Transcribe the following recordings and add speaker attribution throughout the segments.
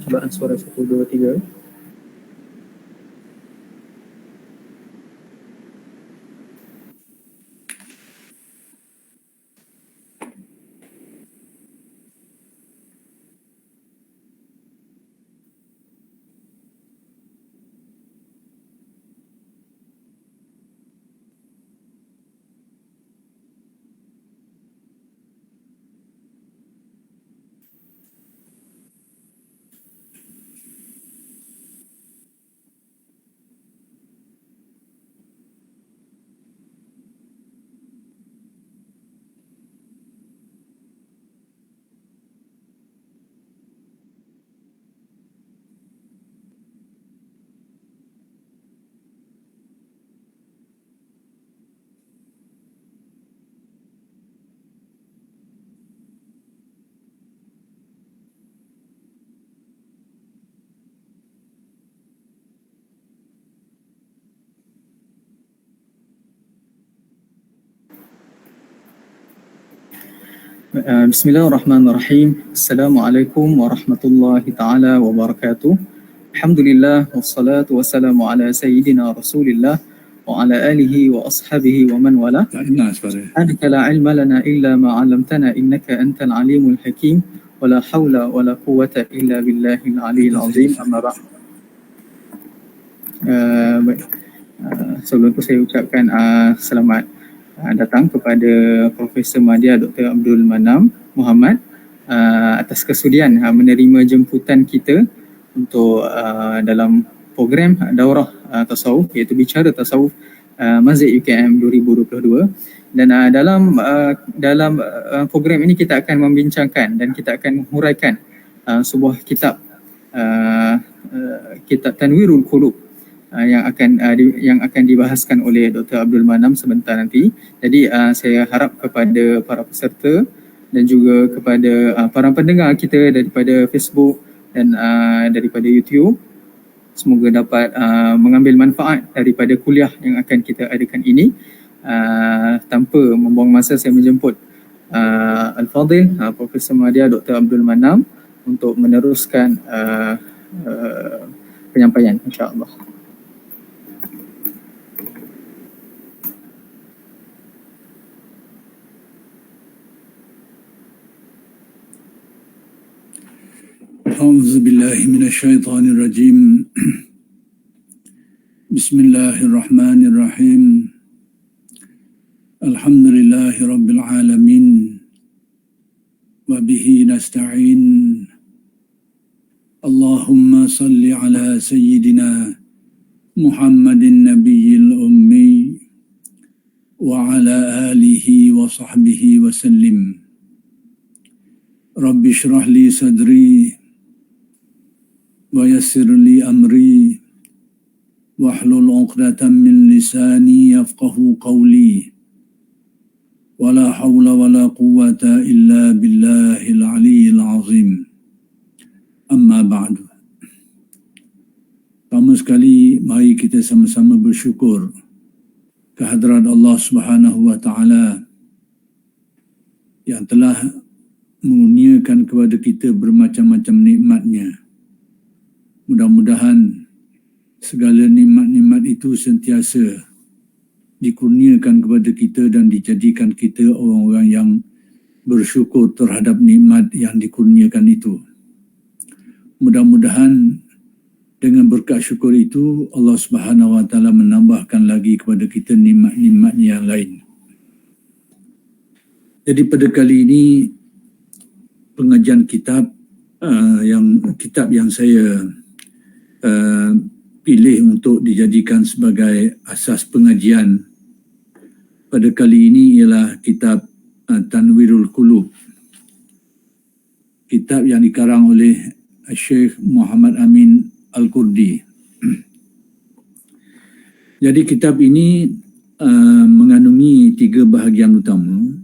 Speaker 1: percubaan suara 1, 2, 3. Bismillahirrahmanirrahim. Assalamualaikum warahmatullahi taala wabarakatuh. Alhamdulillah wassalatu wassalamu ala sayyidina Rasulillah wa ala alihi wa ashabihi wa man wala. Subhanaka la ilma lana illa ma 'allamtana innaka antal alimul hakim wa la haula wa la quwwata illa billahil aliyyil azim. Amma ba'd. Sebelum itu saya ucapkan selamat datang kepada Profesor Madya Dr. Abdul Manam Muhammad atas kesudian menerima jemputan kita untuk dalam program daurah tasawuf, iaitu bicara tasawuf Masjid UKM 2022. Dan dalam program ini kita akan membincangkan dan kita akan menghuraikan sebuah kitab kitab Tanwirul Qulub yang akan dibahaskan oleh Dr. Abdul Manam sebentar nanti. Jadi saya harap kepada para peserta dan juga kepada para pendengar kita daripada Facebook dan daripada YouTube, semoga dapat mengambil manfaat daripada kuliah yang akan kita adakan ini. Tanpa membuang masa, saya menjemput Al-Fadhil Profesor Madya Dr. Abdul Manam untuk meneruskan penyampaian, insya-Allah.
Speaker 2: أعوذ بالله من الشيطان الرجيم بسم الله الرحمن الرحيم الحمد لله رب العالمين وبه نستعين اللهم صل على سيدنا محمد النبي الأمي وعلى آله وصحبه وسلم رب اشرح لي صدري ويسر لي أمري واحلل عقدة من لساني يفقه قولي ولا حول ولا قوة إلا بالله العلي العظيم أما بعد. Pertama sekali, mari kita sama-sama bersyukur kehadrat Allah Subhanahu wa Ta'ala yang telah mengurniakan kepada kita bermacam-macam nikmatnya. Mudah-mudahan segala nikmat-nikmat itu sentiasa dikurniakan kepada kita dan dijadikan kita orang-orang yang bersyukur terhadap nikmat yang dikurniakan itu. Mudah-mudahan dengan berkat syukur itu Allah Subhanahu wa Ta'ala menambahkan lagi kepada kita nikmat-nikmat yang lain. Jadi pada kali ini pengajian kitab yang saya pilih untuk dijadikan sebagai asas pengajian pada kali ini ialah kitab Tanwirul Qulub, kitab yang dikarang oleh Syekh Muhammad Amin Al-Qurdi. Jadi kitab ini mengandungi 3 bahagian utama,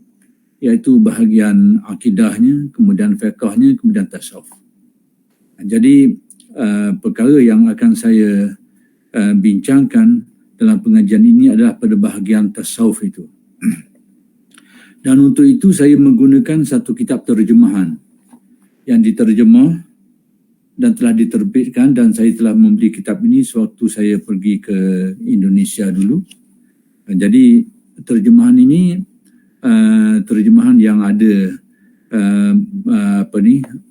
Speaker 2: iaitu bahagian akidahnya, kemudian fiqahnya, kemudian tasawuf. Jadi perkara yang akan saya bincangkan dalam pengajian ini adalah pada bahagian tasawuf itu. Dan untuk itu saya menggunakan satu kitab terjemahan yang diterjemah dan telah diterbitkan, dan saya telah membeli kitab ini sewaktu saya pergi ke Indonesia dulu. Jadi terjemahan ini terjemahan yang ada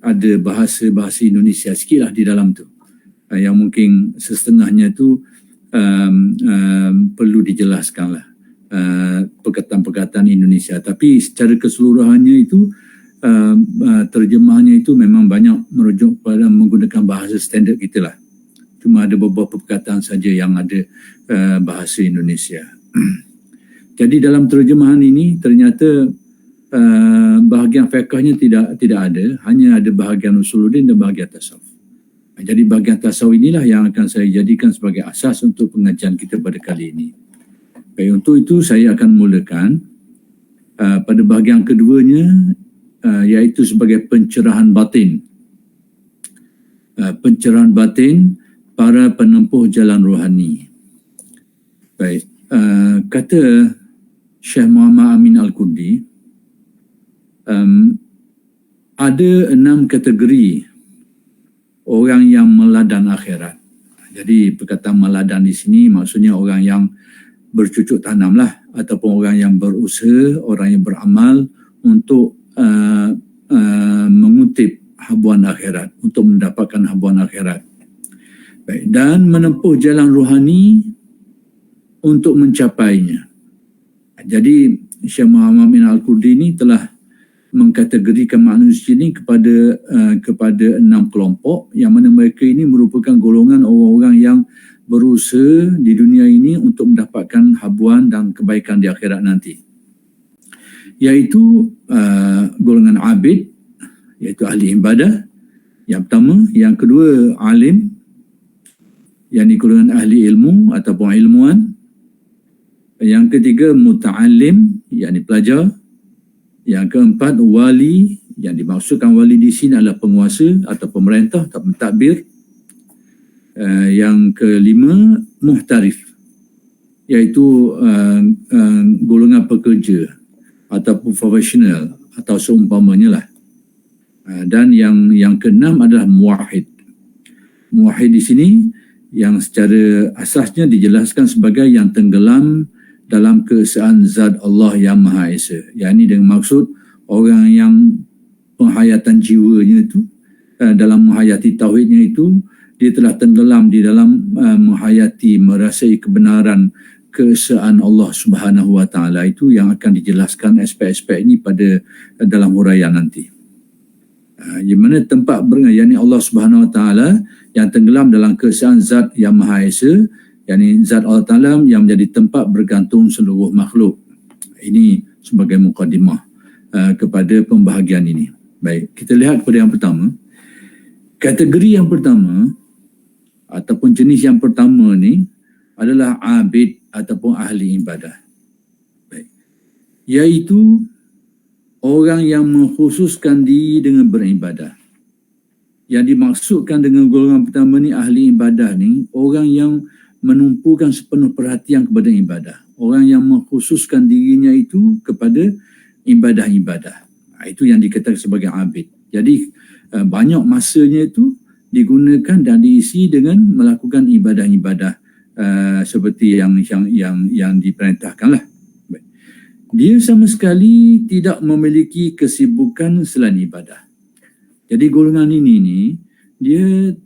Speaker 2: ada bahasa Indonesia sikit lah di dalam tu, yang mungkin setengahnya tu perlu dijelaskan lah perkataan-perkataan Indonesia, tapi secara keseluruhannya itu terjemahannya itu memang banyak merujuk pada menggunakan bahasa standard kita lah. Cuma ada beberapa perkataan saja yang ada bahasa Indonesia. Jadi dalam terjemahan ini ternyata bahagian fiqhnya tidak ada, hanya ada bahagian usuluddin dan bahagian tasawuf. Jadi bahagian tasawuf inilah yang akan saya jadikan sebagai asas untuk pengajian kita pada kali ini. Baik, untuk itu saya akan mulakan pada bahagian keduanya, iaitu sebagai pencerahan batin. Pencerahan batin para penempuh jalan rohani. Baik, kata Syekh Muhammad Amin Al-Kurdi, ada 6 kategori orang yang meladan akhirat. Jadi perkataan meladan di sini maksudnya orang yang bercucuk tanam lah, ataupun orang yang berusaha, orang yang beramal untuk mengutip habuan akhirat, untuk mendapatkan habuan akhirat. Baik, dan menempuh jalan rohani untuk mencapainya. Jadi Syekh Muhammad bin Al-Kurdi ini telah mengkategorikan manusia ini kepada 6 kelompok, yang mana mereka ini merupakan golongan orang-orang yang berusaha di dunia ini untuk mendapatkan habuan dan kebaikan di akhirat nanti. Iaitu golongan abid, iaitu ahli ibadah yang pertama. Yang kedua alim, yang ini golongan ahli ilmu ataupun ilmuwan. Yang ketiga muta'alim, yang ini pelajar. Yang keempat wali, yang dimaksudkan wali di sini adalah penguasa atau pemerintah atau pentadbir. Yang kelima muhtarif, iaitu golongan pekerja ataupun profesional atau seumpamanya lah. Dan yang keenam adalah muwahhid. Muwahhid di sini yang secara asasnya dijelaskan sebagai yang tenggelam dalam keesaan zat Allah yang Maha Esa. Yang ini dengan maksud orang yang penghayatan jiwanya itu, dalam menghayati tauhidnya itu, dia telah tenggelam di dalam menghayati, merasai kebenaran keesaan Allah Subhanahu Wa Taala. Itu yang akan dijelaskan aspek-aspek ini pada dalam huraian nanti. Di mana tempat yakni Allah Subhanahu Wa Taala yang tenggelam dalam keesaan zat yang Maha Esa, yakni zat Allah Taala yang menjadi tempat bergantung seluruh makhluk. Ini sebagai mukadimah kepada pembahagian ini. Baik, kita lihat kepada yang pertama. Kategori yang pertama ataupun jenis yang pertama ni adalah abid ataupun ahli ibadah. Baik. Iaitu orang yang mengkhususkan diri dengan beribadah. Yang dimaksudkan dengan golongan pertama ni, ahli ibadah ni, orang yang menumpukan sepenuh perhatian kepada ibadah. Orang yang mengkhususkan dirinya itu kepada ibadah-ibadah. Itu yang dikatakan sebagai abid. Jadi banyak masanya itu digunakan dan diisi dengan melakukan ibadah-ibadah seperti yang diperintahkanlah. Dia sama sekali tidak memiliki kesibukan selain ibadah. Jadi golongan ini ni dia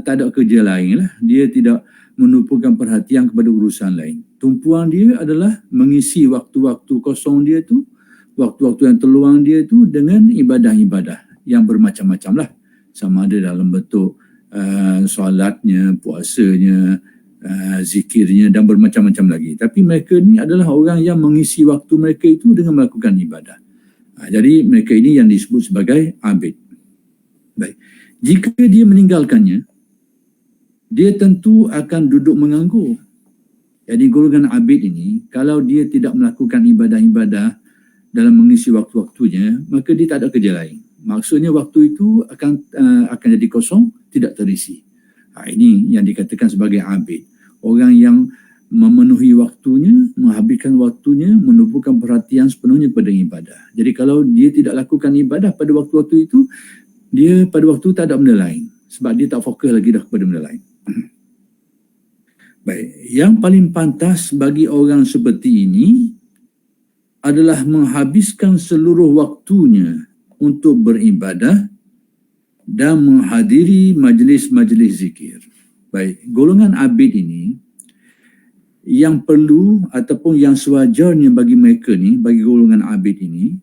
Speaker 2: tak ada kerja lain lah. Dia tidak menumpukan perhatian kepada urusan lain. Tumpuan dia adalah mengisi waktu-waktu kosong dia tu, waktu-waktu yang terluang dia tu dengan ibadah-ibadah yang bermacam-macam lah. Sama ada dalam bentuk solatnya, puasanya, zikirnya dan bermacam-macam lagi. Tapi mereka ni adalah orang yang mengisi waktu mereka itu dengan melakukan ibadah. Jadi mereka ini yang disebut sebagai abid. Baik. Jika dia meninggalkannya, dia tentu akan duduk menganggur. Jadi golongan abid ini, kalau dia tidak melakukan ibadah-ibadah dalam mengisi waktu-waktunya, maka dia tak ada kerja lain. Maksudnya waktu itu akan jadi kosong, tidak terisi. Ini yang dikatakan sebagai abid. Orang yang memenuhi waktunya, menghabiskan waktunya, menumpukan perhatian sepenuhnya pada ibadah. Jadi kalau dia tidak lakukan ibadah pada waktu-waktu itu, dia pada waktu tak ada benda lain sebab dia tak fokus lagi dah kepada benda lain. Baik, yang paling pantas bagi orang seperti ini adalah menghabiskan seluruh waktunya untuk beribadah dan menghadiri majlis-majlis zikir. Baik, golongan abid ini yang perlu ataupun yang sewajarnya bagi mereka ni, bagi golongan abid ini,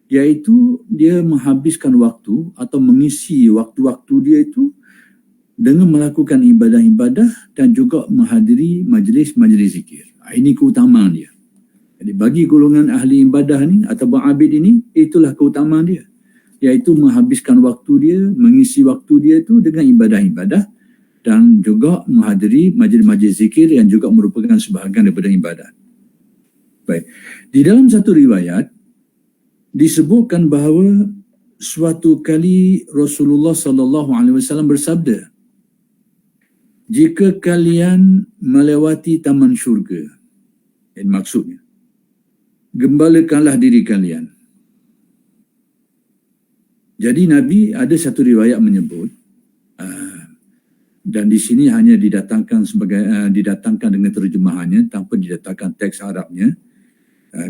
Speaker 2: iaitu dia menghabiskan waktu atau mengisi waktu-waktu dia itu dengan melakukan ibadah-ibadah dan juga menghadiri majlis-majlis zikir. Ini keutamaan dia. Jadi bagi golongan ahli ibadah ni ataupun abid ini, itulah keutamaan dia, iaitu menghabiskan waktu dia, mengisi waktu dia itu dengan ibadah-ibadah dan juga menghadiri majlis-majlis zikir yang juga merupakan sebahagian daripada ibadat. Baik. Di dalam satu riwayat disebutkan bahawa suatu kali Rasulullah SAW bersabda, jika kalian melewati taman syurga, maksudnya gembalakanlah diri kalian. Jadi Nabi ada satu riwayat menyebut, dan di sini hanya didatangkan didatangkan dengan terjemahannya tanpa didatangkan teks Arabnya.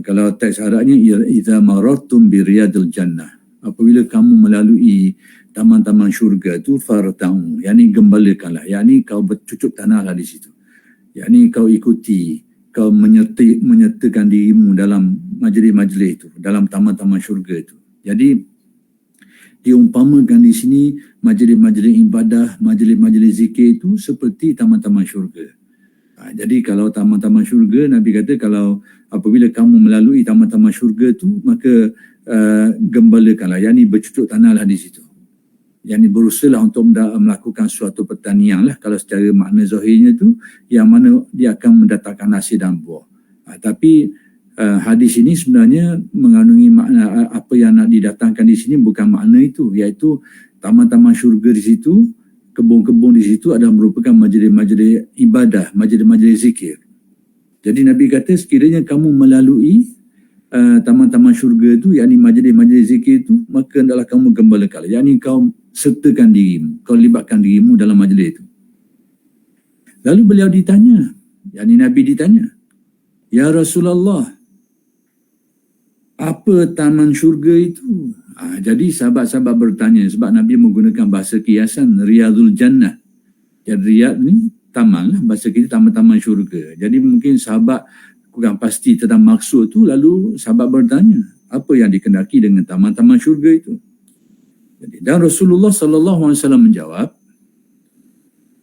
Speaker 2: Kalau teks Arabnya, idza marartum bi riyadil jannah, apabila kamu melalui taman-taman syurga itu, farta'u, yakni gembalakanlah, yakni kau bercucuk tanahlah di situ, yakni kau ikuti, kau menyertakan dirimu dalam majlis-majlis itu, dalam taman-taman syurga itu. Jadi diumpamakan di sini majlis-majlis ibadah, majlis-majlis zikir itu seperti taman-taman syurga. Jadi kalau taman-taman syurga, Nabi kata kalau apabila kamu melalui taman-taman syurga itu, maka gembalakanlah, yakni bercucuk tanahlah di situ. Yakni berusahalah untuk melakukan suatu pertanian lah, kalau secara makna zahirnya itu, yang mana dia akan mendatangkan hasil dan buah. Tapi hadis ini sebenarnya mengandungi makna apa yang nak didatangkan di sini bukan makna itu, iaitu taman-taman syurga di situ, kebun-kebun di situ adalah merupakan majlis-majlis ibadah, majlis-majlis zikir. Jadi Nabi kata sekiranya kamu melalui taman-taman syurga itu, yakni majlis-majlis zikir itu, maka hendaklah kamu gembalakan, yakni kau sertakan dirimu, kau libatkan dirimu dalam majlis itu. Lalu beliau ditanya, yakni Nabi ditanya, ya Rasulullah, apa taman syurga itu? Jadi sahabat-sahabat bertanya, sebab Nabi menggunakan bahasa kiasan, riyadul jannah. Jadi riyad ni taman lah, bahasa kita taman-taman syurga. Jadi mungkin sahabat kurang pasti tentang maksud tu, lalu sahabat bertanya, apa yang dikendaki dengan taman-taman syurga itu? Jadi, dan Rasulullah SAW menjawab,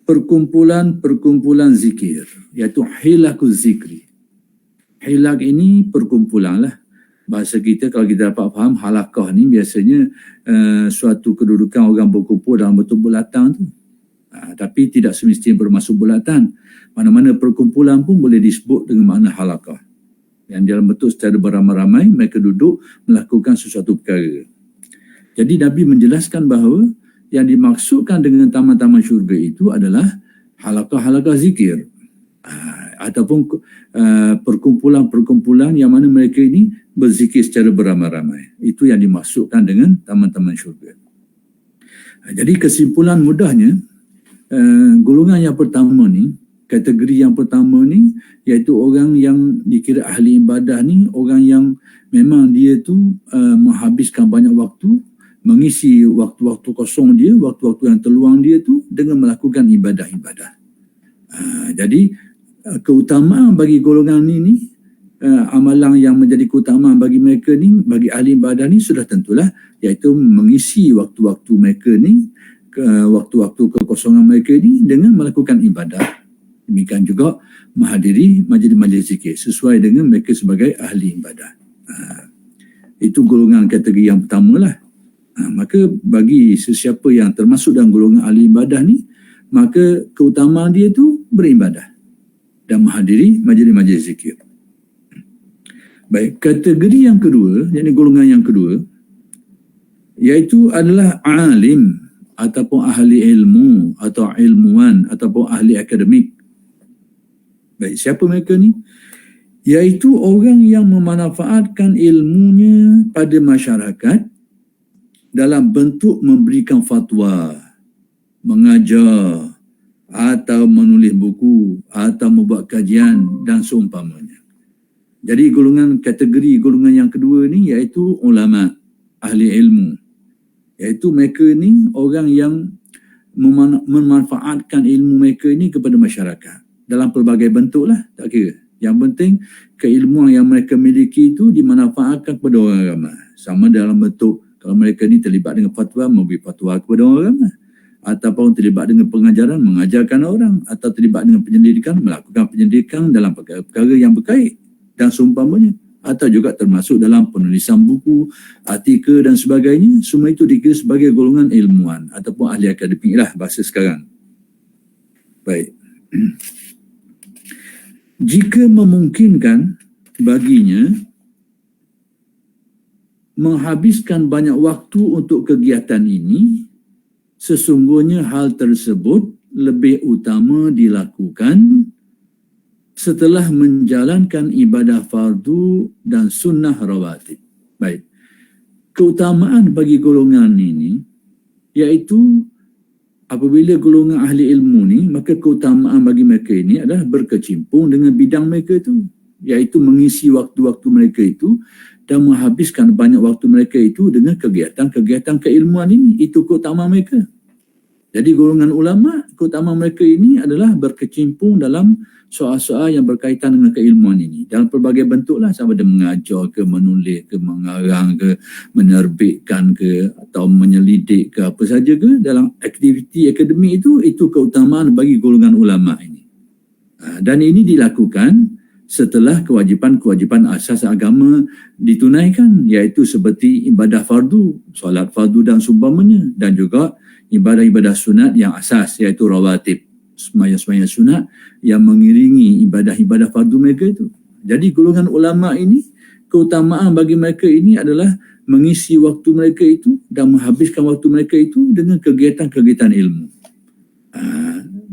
Speaker 2: perkumpulan-perkumpulan zikir, iaitu hilakul zikri. Hilak ini perkumpulan lah. Bahasa kita, kalau kita dapat faham, halakah ni biasanya suatu kedudukan orang berkumpul dalam bentuk bulatan tu. Tapi tidak semestinya bermaksud bulatan. Mana-mana perkumpulan pun boleh disebut dengan makna halakah. Yang dalam bentuk secara beramai-ramai, mereka duduk melakukan sesuatu perkara. Jadi Nabi menjelaskan bahawa yang dimaksudkan dengan taman-taman syurga itu adalah halakah-halakah zikir. Ataupun perkumpulan-perkumpulan yang mana mereka ini berzikir secara beramai-ramai. Itu yang dimaksudkan dengan taman-taman syurga. Jadi kesimpulan mudahnya, golongan yang pertama ni, kategori yang pertama ni, iaitu orang yang dikira ahli ibadah ni, orang yang memang dia tu menghabiskan banyak waktu, mengisi waktu-waktu kosong dia, waktu-waktu yang terluang dia tu dengan melakukan ibadah-ibadah. Jadi keutamaan bagi golongan ini, amalan yang menjadi keutamaan bagi mereka ni, bagi ahli ibadah ni sudah tentulah, iaitu mengisi waktu-waktu mereka ni, waktu-waktu kekosongan mereka ni dengan melakukan ibadah. Demikian juga menghadiri majlis-majlis zikir sesuai dengan mereka sebagai ahli ibadah. Itu golongan kategori yang pertama lah. Maka bagi sesiapa yang termasuk dalam golongan ahli ibadah ni, maka keutamaan dia tu beribadah dan menghadiri majlis-majlis zikir. Baik, kategori yang kedua, yakni golongan yang kedua, iaitu adalah alim ataupun ahli ilmu atau ilmuwan ataupun ahli akademik. Baik, siapa mereka ni? Iaitu orang yang memanfaatkan ilmunya pada masyarakat dalam bentuk memberikan fatwa, mengajar, atau menulis buku, atau membuat kajian dan seumpamanya. Jadi kategori golongan yang kedua ni iaitu ulama, ahli ilmu. Iaitu mereka ni orang yang memanfaatkan ilmu mereka ini kepada masyarakat dalam pelbagai bentuk lah, tak kira. Yang penting keilmuan yang mereka miliki itu dimanfaatkan kepada orang ramai. Sama dalam bentuk kalau mereka ni terlibat dengan fatwa, memberi fatwa kepada orang ramai, ataupun terlibat dengan pengajaran, mengajarkan orang, atau terlibat dengan penyelidikan, melakukan penyelidikan dalam perkara-perkara yang berkait dan seumpamanya, atau juga termasuk dalam penulisan buku, artikel dan sebagainya. Semua itu dikira sebagai golongan ilmuwan ataupun ahli akademik lah bahasa sekarang. Baik. Jika memungkinkan baginya menghabiskan banyak waktu untuk kegiatan ini, sesungguhnya hal tersebut lebih utama dilakukan setelah menjalankan ibadah fardu dan sunnah rawatib. Baik. Keutamaan bagi golongan ini iaitu apabila golongan ahli ilmu ni, maka keutamaan bagi mereka ini adalah berkecimpung dengan bidang mereka itu, iaitu mengisi waktu-waktu mereka itu dan menghabiskan banyak waktu mereka itu dengan kegiatan-kegiatan keilmuan ini. Itu keutamaan mereka. Jadi golongan ulama, keutamaan mereka ini adalah berkecimpung dalam soal-soal yang berkaitan dengan keilmuan ini dalam pelbagai bentuk lah, sama ada mengajar ke, menulis ke, mengarang ke, menerbitkan ke, atau menyelidik ke, apa saja ke dalam aktiviti akademik itu keutamaan bagi golongan ulama ini. Dan ini dilakukan setelah kewajipan-kewajipan asas agama ditunaikan, iaitu seperti ibadah fardu, solat fardu dan seumpamanya, dan juga ibadah-ibadah sunat yang asas, iaitu rawatib, sembahyang-sembahyang sunat yang mengiringi ibadah-ibadah fardu mereka itu. Jadi golongan ulama ini, keutamaan bagi mereka ini adalah mengisi waktu mereka itu dan menghabiskan waktu mereka itu dengan kegiatan-kegiatan ilmu.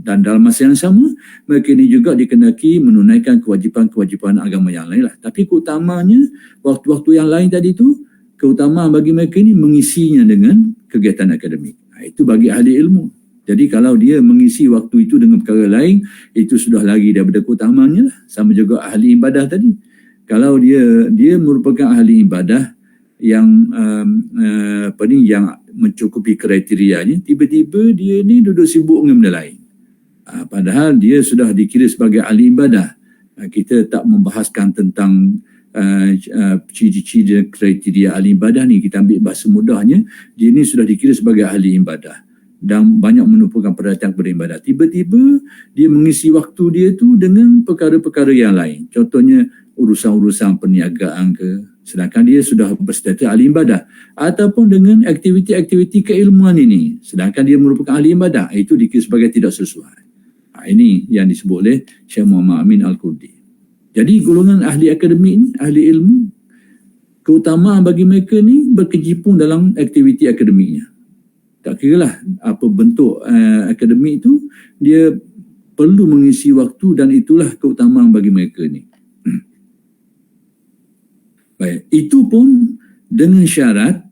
Speaker 2: Dan dalam masa yang sama, mereka ini juga dikehendaki menunaikan kewajipan-kewajipan agama yang lain lah. Tapi keutamanya, waktu-waktu yang lain tadi itu, keutamaan bagi mereka ini mengisinya dengan kegiatan akademik. Itu bagi ahli ilmu. Jadi kalau dia mengisi waktu itu dengan perkara lain, itu sudah lagi daripada keutamaannya lah. Sama juga ahli ibadah tadi. Kalau dia merupakan ahli ibadah yang yang mencukupi kriterianya, tiba-tiba dia ni duduk sibuk dengan benda lain. Padahal dia sudah dikira sebagai ahli ibadah. Kita tak membahaskan tentang ciri-ciri kriteria ahli ibadah ni. Kita ambil bahasa mudahnya, dia ni sudah dikira sebagai ahli ibadah dan banyak menumpukan perhatian kepada ibadah. Tiba-tiba dia mengisi waktu dia tu dengan perkara-perkara yang lain. Contohnya urusan-urusan perniagaan ke, sedangkan dia sudah berstatus ahli ibadah, ataupun dengan aktiviti-aktiviti keilmuan ini, sedangkan dia merupakan ahli ibadah. Itu dikira sebagai tidak sesuai. Ini yang disebut oleh Syekh Muhammad Amin Al-Kurdi. Jadi golongan ahli akademik ni, ahli ilmu, keutamaan bagi mereka ni berkecimpung dalam aktiviti akademiknya. Tak kira lah apa bentuk akademik itu, dia perlu mengisi waktu dan itulah keutamaan bagi mereka ni. Baik, itu pun dengan syarat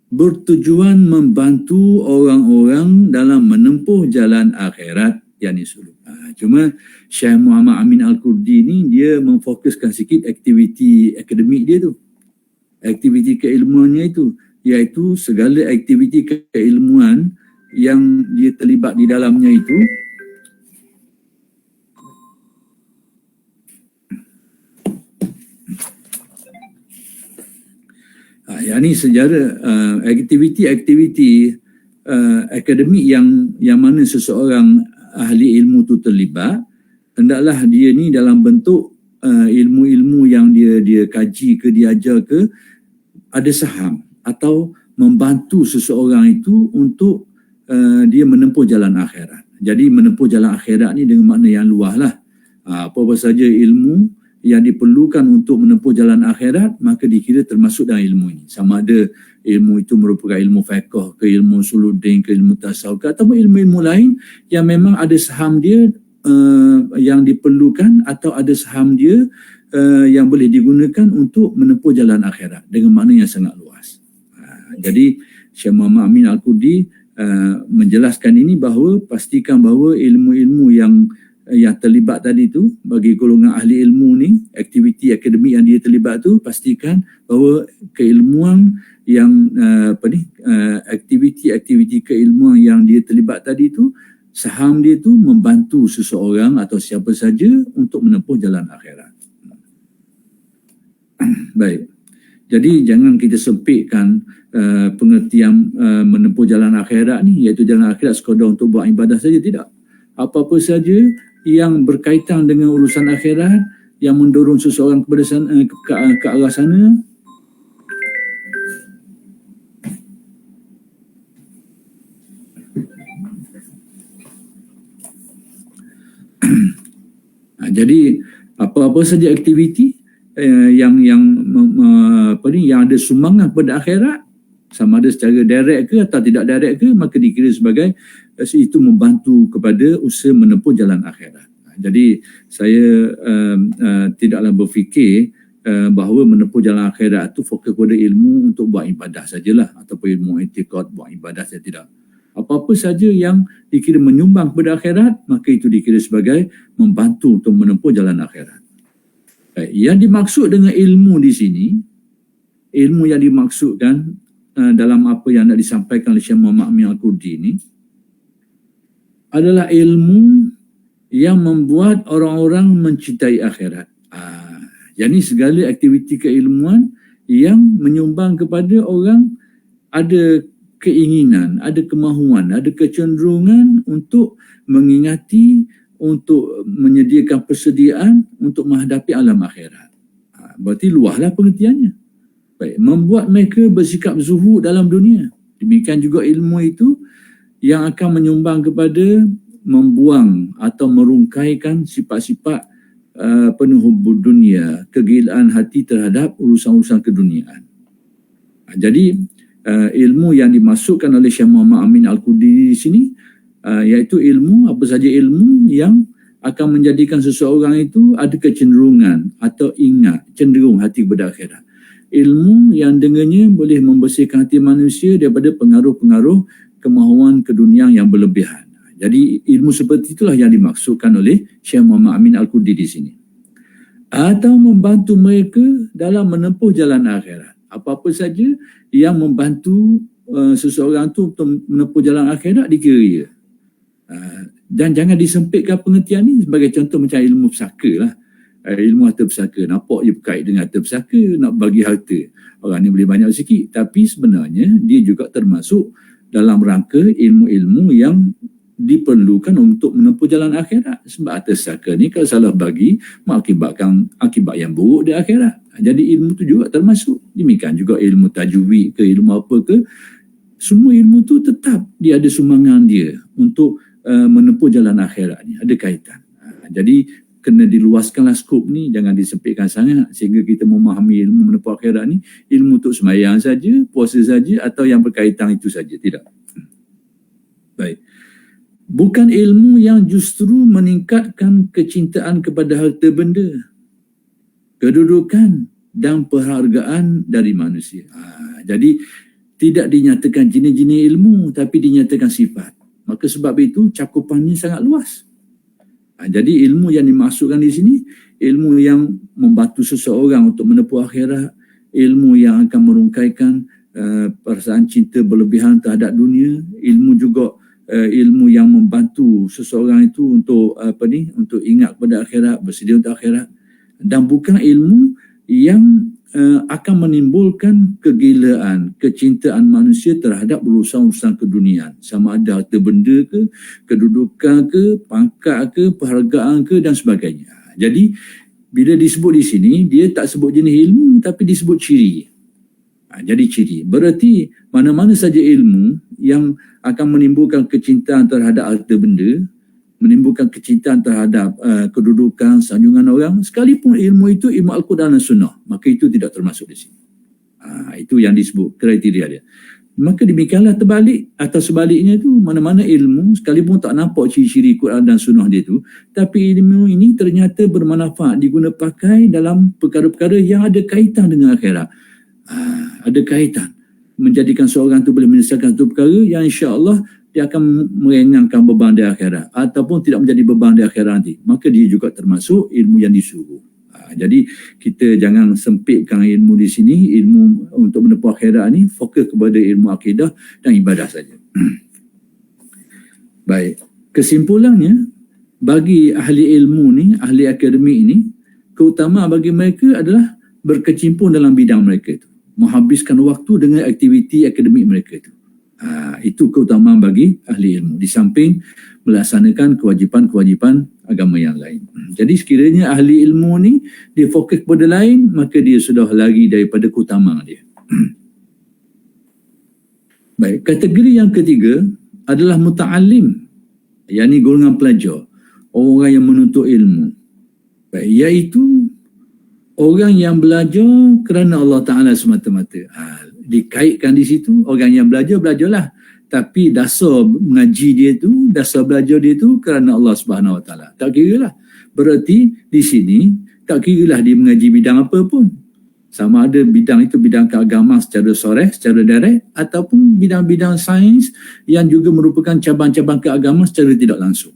Speaker 2: bertujuan membantu orang-orang dalam menempuh jalan akhirat yang disuluk. Cuma Syekh Muhammad Amin Al-Kurdi ni dia memfokuskan sikit aktiviti akademik dia tu. Aktiviti keilmuannya itu, iaitu segala aktiviti keilmuan yang dia terlibat di dalamnya itu yang ni sejarah aktiviti-aktiviti akademik yang mana seseorang ahli ilmu tu terlibat, hendaklah dia ni dalam bentuk ilmu-ilmu yang dia kaji ke, dia ajar ke, ada saham atau membantu seseorang itu untuk dia menempuh jalan akhirat. Jadi menempuh jalan akhirat ni dengan makna yang luas lah. Apa-apa saja ilmu yang diperlukan untuk menempuh jalan akhirat, maka dikira termasuk dalam ilmu ini. Sama ada ilmu itu merupakan ilmu fiqh ke, ilmu usuluddin ke, ilmu tasawuf ke, atau ilmu-ilmu lain yang memang ada saham dia yang diperlukan, atau ada saham dia yang boleh digunakan untuk menempuh jalan akhirat dengan makna yang sangat luas. Jadi Syekh Muhammad Amin Al-Kurdi menjelaskan ini bahawa pastikan bahawa ilmu-ilmu yang terlibat tadi tu, bagi golongan ahli ilmu ni, aktiviti akademik yang dia terlibat tu, pastikan bahawa keilmuan yang aktiviti keilmuan yang dia terlibat tadi tu, saham dia tu membantu seseorang atau siapa saja untuk menempuh jalan akhirat. Baik. Jadi jangan kita sempitkan pengertian menempuh jalan akhirat ni, iaitu jalan akhirat sekadar untuk buat ibadah saja, tidak. Apa-apa saja yang berkaitan dengan urusan akhirat, yang mendorong seseorang kepada sana, ke arah sana, jadi apa-apa saja aktiviti yang ada sumbangan kepada akhirat, sama ada secara direct ke atau tidak direct ke, maka dikira sebagai itu membantu kepada usaha menempuh jalan akhirat. Jadi saya tidaklah berfikir bahawa menempuh jalan akhirat itu fokus kepada ilmu untuk buat ibadah sajalah, ataupun ilmu etikad buat ibadah saja, tidak. Apa-apa saja yang dikira menyumbang kepada akhirat, maka itu dikira sebagai membantu untuk menempuh jalan akhirat. Yang dimaksud dengan ilmu di sini, ilmu yang dimaksudkan dalam apa yang nak disampaikan oleh Syekh Muhammad Amin Al-Qurdi ini adalah ilmu yang membuat orang-orang mencintai akhirat. Jadi segala aktiviti keilmuan yang menyumbang kepada orang ada keinginan, ada kemahuan, ada kecenderungan untuk mengingati, untuk menyediakan persediaan untuk menghadapi alam akhirat. Berarti luahlah pengertiannya. Baik, membuat mereka bersikap zuhud dalam dunia. Demikian juga ilmu itu yang akan menyumbang kepada membuang atau merungkaikan sifat-sifat penuh hubud dunia, kegilaan hati terhadap urusan-urusan keduniaan. Jadi ilmu yang dimasukkan oleh Syekh Muhammad Amin Al-Qurdi di sini iaitu ilmu, apa saja ilmu yang akan menjadikan seseorang itu ada kecenderungan atau ingat, cenderung hati kepada akhirat. Ilmu yang dengannya boleh membersihkan hati manusia daripada pengaruh-pengaruh kemahuan keduniaan yang berlebihan. Jadi ilmu seperti itulah yang dimaksudkan oleh Syekh Muhammad Amin Al-Qurdi di sini. Atau membantu mereka dalam menempuh jalan akhirat. Apa-apa saja yang membantu seseorang tu untuk menempuh jalan akhirat dikira ia. Dan jangan disempitkan pengertian ni sebagai contoh macam ilmu pesaka lah. Ilmu harta pesaka, nampak je berkait dengan harta pesaka, nak bagi harta. Orang ni boleh banyak sikit, tapi sebenarnya dia juga termasuk dalam rangka ilmu-ilmu yang diperlukan untuk menempuh jalan akhirat. Sebab harta pesaka ni kalau salah bagi, mengakibatkan akibat yang buruk di akhirat. Jadi ilmu tu juga termasuk. Demikian juga ilmu tajwid ke, ilmu apa ke, semua ilmu tu tetap dia ada sumbangan dia untuk menempuh jalan akhirat ni, ada kaitan. Jadi kena diluaskanlah skop ni, jangan disempitkan sangat sehingga kita memahami ilmu menempuh akhirat ni ilmu untuk sembahyang saja, puasa saja, atau yang berkaitan itu saja, tidak. Baik. Bukan ilmu yang justru meningkatkan kecintaan kepada harta benda, kedudukan dan penghargaan dari manusia. Jadi tidak dinyatakan jenis-jenis ilmu, tapi dinyatakan sifat. Maka sebab itu cakupannya sangat luas. Jadi ilmu yang dimaksudkan di sini, ilmu yang membantu seseorang untuk menempuh akhirat, ilmu yang akan merungkaikan perasaan cinta berlebihan terhadap dunia, ilmu juga ilmu yang membantu seseorang itu untuk untuk ingat kepada akhirat, bersedia untuk akhirat, dan bukan ilmu yang akan menimbulkan kegilaan, kecintaan manusia terhadap urusan-urusan keduniaan, sama ada harta benda ke, kedudukan ke, pangkat ke, penghargaan ke, dan sebagainya. Jadi bila disebut di sini, dia tak sebut jenis ilmu, tapi disebut ciri. Jadi ciri berarti mana-mana saja ilmu yang akan menimbulkan kecintaan terhadap harta benda, menimbulkan kecintaan terhadap kedudukan, sanjungan orang, sekalipun ilmu itu ilmu Al-Quran dan Sunnah, maka itu tidak termasuk di sini. Itu yang disebut kriteria dia. Maka demikianlah terbalik atau sebaliknya itu, mana-mana ilmu sekalipun tak nampak ciri-ciri Quran dan Sunnah dia itu, tapi ilmu ini ternyata bermanfaat, diguna pakai dalam perkara-perkara yang ada kaitan dengan akhirat. Ada kaitan. menjadikan seorang tu boleh menyelesaikan satu perkara yang insya-Allah dia akan meringankan beban di akhirat ataupun tidak menjadi beban di akhirat nanti, maka dia juga termasuk ilmu yang disuruh. Jadi kita jangan sempitkan ilmu di sini, ilmu untuk menempuh akhirat ni fokus kepada ilmu akidah dan ibadah saja. Baik, kesimpulannya bagi ahli ilmu ni, ahli akademik ni, keutamaan bagi mereka adalah berkecimpung dalam bidang mereka itu, menghabiskan waktu dengan aktiviti akademik mereka itu. Itu keutamaan bagi ahli ilmu di samping melaksanakan kewajipan-kewajipan agama yang lain. Jadi sekiranya ahli ilmu ni dia fokus kepada lain, maka dia sudah lari daripada keutamaan dia. Baik, kategori yang ketiga adalah muta'alim, yakni golongan pelajar, orang yang menuntut ilmu. Baik, iaitu orang yang belajar kerana Allah Ta'ala semata-mata. Dikaitkan di situ, orang yang belajarlah, tapi dasar mengaji dia tu, dasar belajar dia tu kerana Allah Subhanahu Wa Ta'ala. Tak kira lah. Berarti di sini tak kira lah dia mengaji bidang apa pun. Sama ada bidang itu bidang keagamaan secara soreh, secara direct, ataupun bidang-bidang sains yang juga merupakan cabang-cabang keagamaan secara tidak langsung.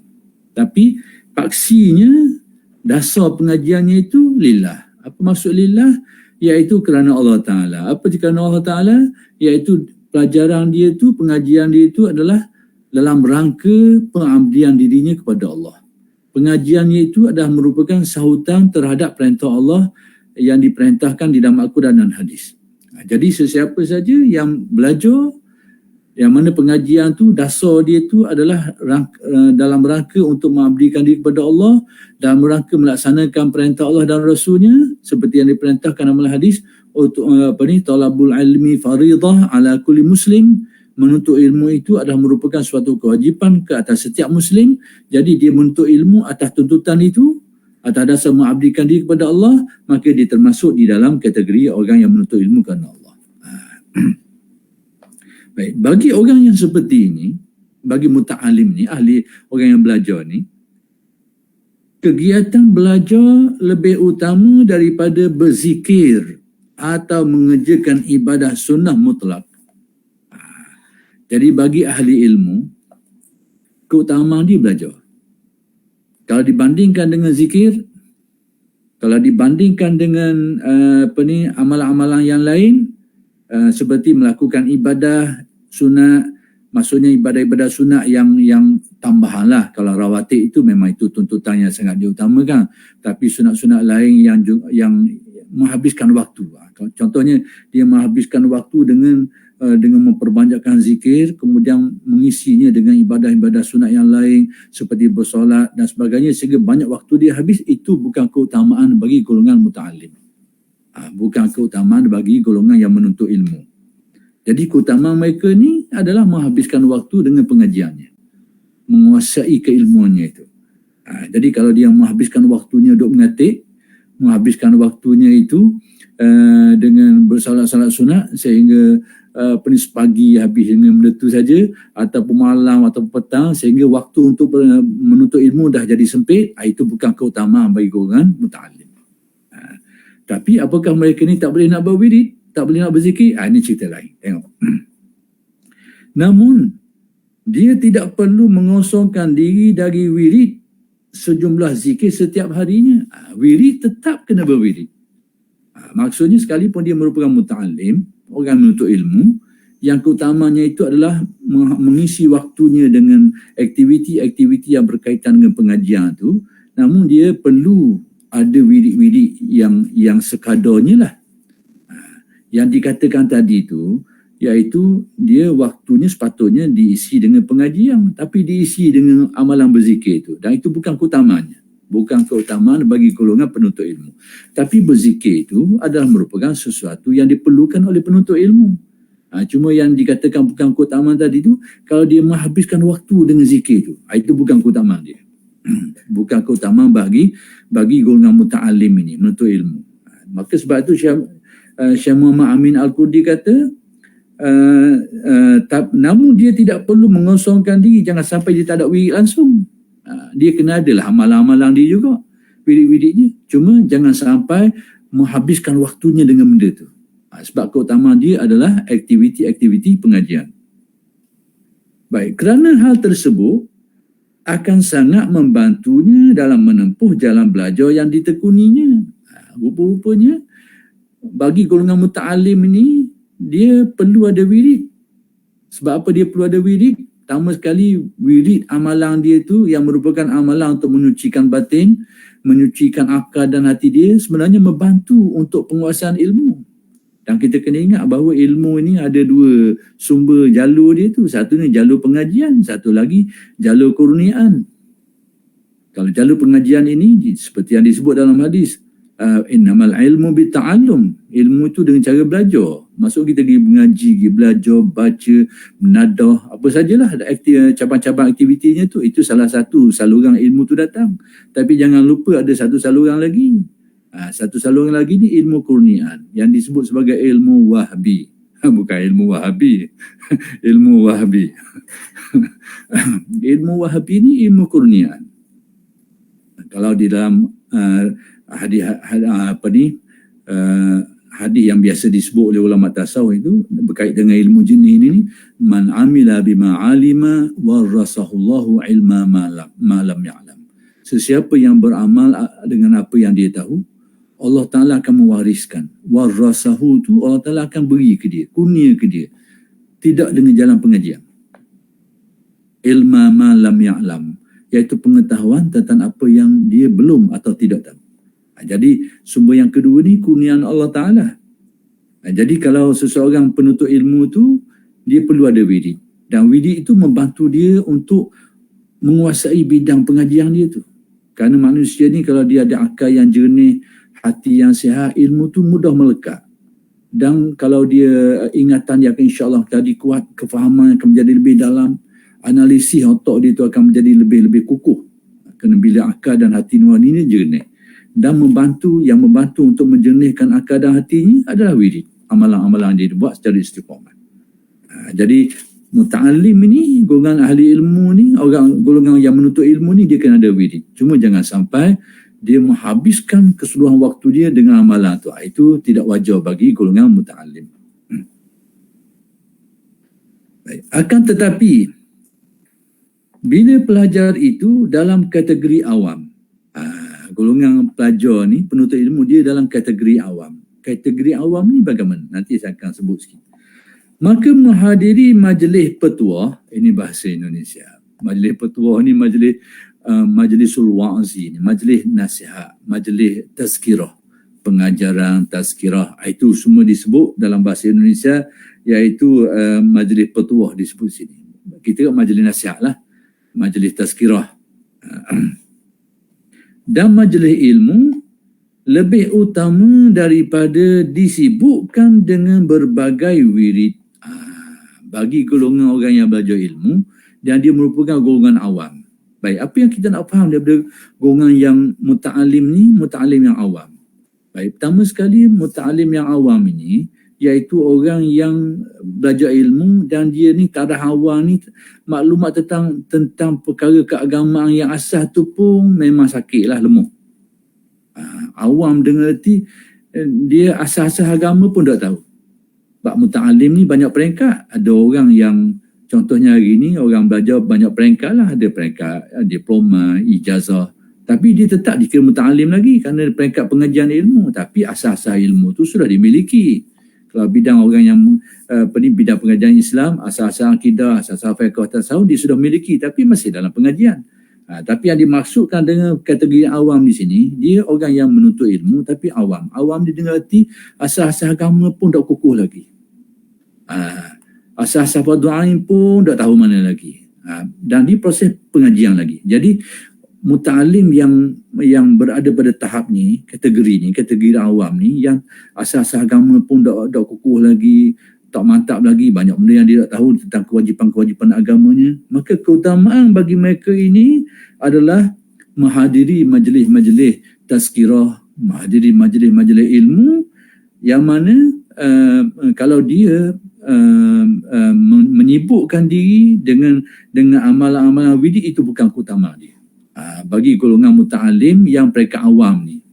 Speaker 2: Tapi paksinya, dasar pengajiannya itu lillah. Apa maksud lillah? Iaitu kerana Allah Ta'ala. Apa kerana Allah Ta'ala? Iaitu pelajaran dia tu, pengajian dia itu adalah dalam rangka pengabdian dirinya kepada Allah. Pengajiannya itu adalah merupakan sahutan terhadap perintah Allah yang diperintahkan di dalam Al-Quran dan hadis. Jadi sesiapa saja yang belajar, yang mana pengajian tu dasar dia tu adalah dalam rangka untuk mengabdikan diri kepada Allah, dalam rangka melaksanakan perintah Allah dan Rasulnya seperti yang diperintahkan dalam hadis untuk talabul ilmi faridah ala kulli muslim. Menuntut ilmu itu adalah merupakan suatu kewajipan ke atas setiap muslim. Jadi dia menuntut ilmu atas tuntutan itu, atas dasar mengabdikan diri kepada Allah, maka dia termasuk di dalam kategori orang yang menuntut ilmu kerana Allah. Baik, bagi orang yang seperti ini, bagi muta'alim ni, ahli orang yang belajar ni, kegiatan belajar lebih utama daripada berzikir atau mengerjakan ibadah sunnah mutlak. Jadi bagi ahli ilmu, keutamaan dia belajar. Kalau dibandingkan dengan zikir, kalau dibandingkan dengan amalan-amalan yang lain, seperti melakukan ibadah sunat, maksudnya ibadah-ibadah sunat yang tambahan lah. Kalau rawatib itu memang itu tuntutan yang sangat diutamakan, tapi sunat-sunat lain yang menghabiskan waktu. Contohnya dia menghabiskan waktu dengan memperbanyakkan zikir, kemudian mengisinya dengan ibadah-ibadah sunat yang lain seperti bersolat dan sebagainya, sehingga banyak waktu dia habis. Itu bukan keutamaan bagi golongan muta'alim. Bukan keutamaan bagi golongan yang menuntut ilmu. Jadi keutamaan mereka ni adalah menghabiskan waktu dengan pengajiannya, menguasai keilmuannya itu. Jadi kalau dia menghabiskan waktunya untuk mengatik, menghabiskan waktunya itu dengan bersalat-salat sunat sehingga pagi habis dengan benda tu saja, ataupun malam atau petang, sehingga waktu untuk menuntut ilmu dah jadi sempit, itu bukan keutamaan bagi golongan muta'alim. Tapi apakah mereka ni tak boleh nak berwirid, tak boleh nak berzikir? Ini cerita lain. Tengok. Namun dia tidak perlu mengosongkan diri dari wirid sejumlah zikir setiap harinya. Wirid tetap kena berwirid. Maksudnya sekalipun dia merupakan muta'alim, orang menuntut ilmu, yang keutamanya itu adalah mengisi waktunya dengan aktiviti-aktiviti yang berkaitan dengan pengajian tu, namun dia perlu ada wirid-wirid yang sekadarnya lah. Yang dikatakan tadi tu, iaitu dia waktunya sepatutnya diisi dengan pengajian, tapi diisi dengan amalan berzikir tu, dan itu bukan keutamaannya. Bukan keutamaan bagi golongan penuntut ilmu. Tapi berzikir itu adalah merupakan sesuatu yang diperlukan oleh penuntut ilmu. Cuma yang dikatakan bukan keutamaan tadi itu, kalau dia menghabiskan waktu dengan zikir itu bukan keutamaan dia. Bukan keutamaan bagi golongan muta'alim ini, menuntut ilmu. Maka sebab itu Syekh Muhammad Amin Al-Qurdi kata, namun dia tidak perlu mengosongkan diri, jangan sampai dia tak ada wirid langsung. Dia kena adalah amalan-amalan dia juga, wirid-wiridnya. Cuma jangan sampai menghabiskan waktunya dengan benda tu. Sebab keutamaan dia adalah aktiviti-aktiviti pengajian. Baik, kerana hal tersebut akan sangat membantunya dalam menempuh jalan belajar yang ditekuninya. Rupa-rupanya bagi golongan muta'alim ini, dia perlu ada wirid. Sebab apa dia perlu ada wirid? Pertama sekali, wirid amalan dia tu yang merupakan amalan untuk menyucikan batin, menyucikan akal dan hati dia, sebenarnya membantu untuk penguasaan ilmu. Dan kita kena ingat bahawa ilmu ini ada dua sumber jalur dia tu. Satu ni jalur pengajian, satu lagi jalur kurniaan. Kalau jalur pengajian ini seperti yang disebut dalam hadis, innamal ilmu bita'allum. Ilmu itu dengan cara belajar. Maksud kita pergi mengaji, pergi belajar, baca, menadah, apa sajalah cabang-cabang aktivitinya tu. Itu salah satu saluran ilmu tu datang. Tapi jangan lupa ada satu saluran lagi. Satu saluran lagi ni ilmu kurniaan yang disebut sebagai ilmu wahbi. Bukan ilmu wahabi. Ilmu wahbi. Ilmu wahbi ni ilmu kurniaan. Kalau di dalam hadis yang biasa disebut oleh ulama tasawuf itu berkait dengan ilmu jenis ini, man amila bima alima warasahullahu ilma ma lam ya'lam. Sesiapa yang beramal dengan apa yang dia tahu, Allah Ta'ala akan mewariskan. Warasahu tu Allah Ta'ala akan beri ke dia, kurnia ke dia. Tidak dengan jalan pengajian. Ilma ma lam ya'lam, iaitu pengetahuan tentang apa yang dia belum atau tidak tahu. Jadi sumber yang kedua ni kurniaan Allah Ta'ala. Jadi kalau seseorang penuntut ilmu tu, dia perlu ada wirid. Dan wirid itu membantu dia untuk menguasai bidang pengajian dia tu. Kerana manusia ni kalau dia ada akal yang jernih, hati yang sihat, ilmu tu mudah melekat. Dan kalau dia ingatan dia akan insyaAllah tadi kuat, kefahaman akan menjadi lebih dalam, analisis otak dia tu akan menjadi lebih kukuh. Kerana bila akal dan hati nurani ni jernih. Dan membantu untuk menjernihkan akal dan hatinya adalah wirid. Amalan-amalan dia buat secara istiqamah. Jadi muta'alim ini, golongan ahli ilmu ni, golongan yang menuntut ilmu ni, dia kena ada wirid. Cuma jangan sampai dia menghabiskan keseluruhan waktu dia dengan amalan tu. Itu tidak wajar bagi golongan muta'alim. Akan tetapi, bila pelajar itu dalam kategori awam, golongan pelajar ni, penuntut ilmu, dia dalam kategori awam. Kategori awam ni bagaimana? Nanti saya akan sebut sikit. Maka menghadiri majlis petua, ini bahasa Indonesia. Majlis petua ni majlisul wa'zi, majlis nasihat, majlis tazkirah, pengajaran tazkirah. Itu semua disebut dalam bahasa Indonesia, iaitu majlis petua disebut sini. Kita majlis nasihat lah, majlis tazkirah. Dan majlis ilmu lebih utama daripada disibukkan dengan berbagai wirid. Bagi golongan orang yang belajar ilmu dan dia merupakan golongan awam. Baik, apa yang kita nak faham daripada golongan yang muta'alim ni, muta'alim yang awam. Baik, pertama sekali muta'alim yang awam ini iaitu orang yang belajar ilmu dan dia ni taraf awam ni, maklumat tentang perkara keagamaan yang asas tu pun memang sakit lah, lemah. Awam dengan erti dia asas-asas agama pun tak tahu. Sebab muta'alim ni banyak peringkat. Ada orang yang contohnya hari ni orang belajar banyak peringkat lah. Ada peringkat diploma, ijazah. Tapi dia tetap dikira muta'alim lagi kerana peringkat pengajian ilmu. Tapi asas-asas ilmu tu sudah dimiliki. Kalau bidang orang yang bidang pengajian Islam, asas-asas akidah, asas-asas fiqh tasawuf dia sudah miliki tapi masih dalam pengajian. Tapi yang dimaksudkan dengan kategori awam di sini, dia orang yang menuntut ilmu tapi awam. Awam dia dengar arti asas-asas agama pun tak kukuh lagi. Asas-asas fardu ain pun tak tahu mana lagi. Dan di proses pengajian lagi. Jadi muta'alim yang berada pada tahap ni, kategori awam ni, yang asas-asas agama pun tak kukuh lagi, tak mantap lagi, banyak benda yang dia tak tahu tentang kewajipan-kewajipan agamanya, maka keutamaan bagi mereka ini adalah menghadiri majlis-majlis tazkirah, menghadiri majlis-majlis ilmu yang mana kalau dia menyibukkan diri dengan amalan-amalan wirid, itu bukan keutamaan dia. Bagi golongan muta'alim yang mereka awam ni,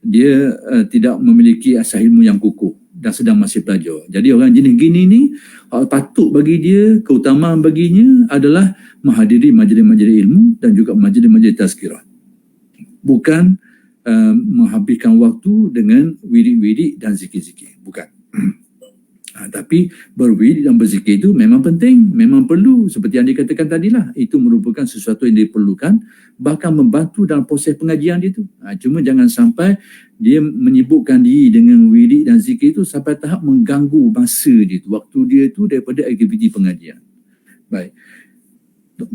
Speaker 2: dia tidak memiliki asas ilmu yang kukuh. dan sedang masih belajar. Jadi orang jenis gini ni patut bagi dia, keutamaan baginya adalah menghadiri majlis-majlis ilmu dan juga majlis-majlis tazkirah. Bukan menghabiskan waktu dengan wirid-wirid dan zikir-zikir. Bukan. Tapi berwirid dan berzikir itu memang penting, memang perlu. Seperti yang dikatakan tadilah, itu merupakan sesuatu yang diperlukan, bahkan membantu dalam proses pengajian itu. Cuma jangan sampai dia menyibukkan diri dengan wirid dan zikir itu sampai tahap mengganggu masa dia itu, waktu dia itu daripada aktiviti pengajian. Baik.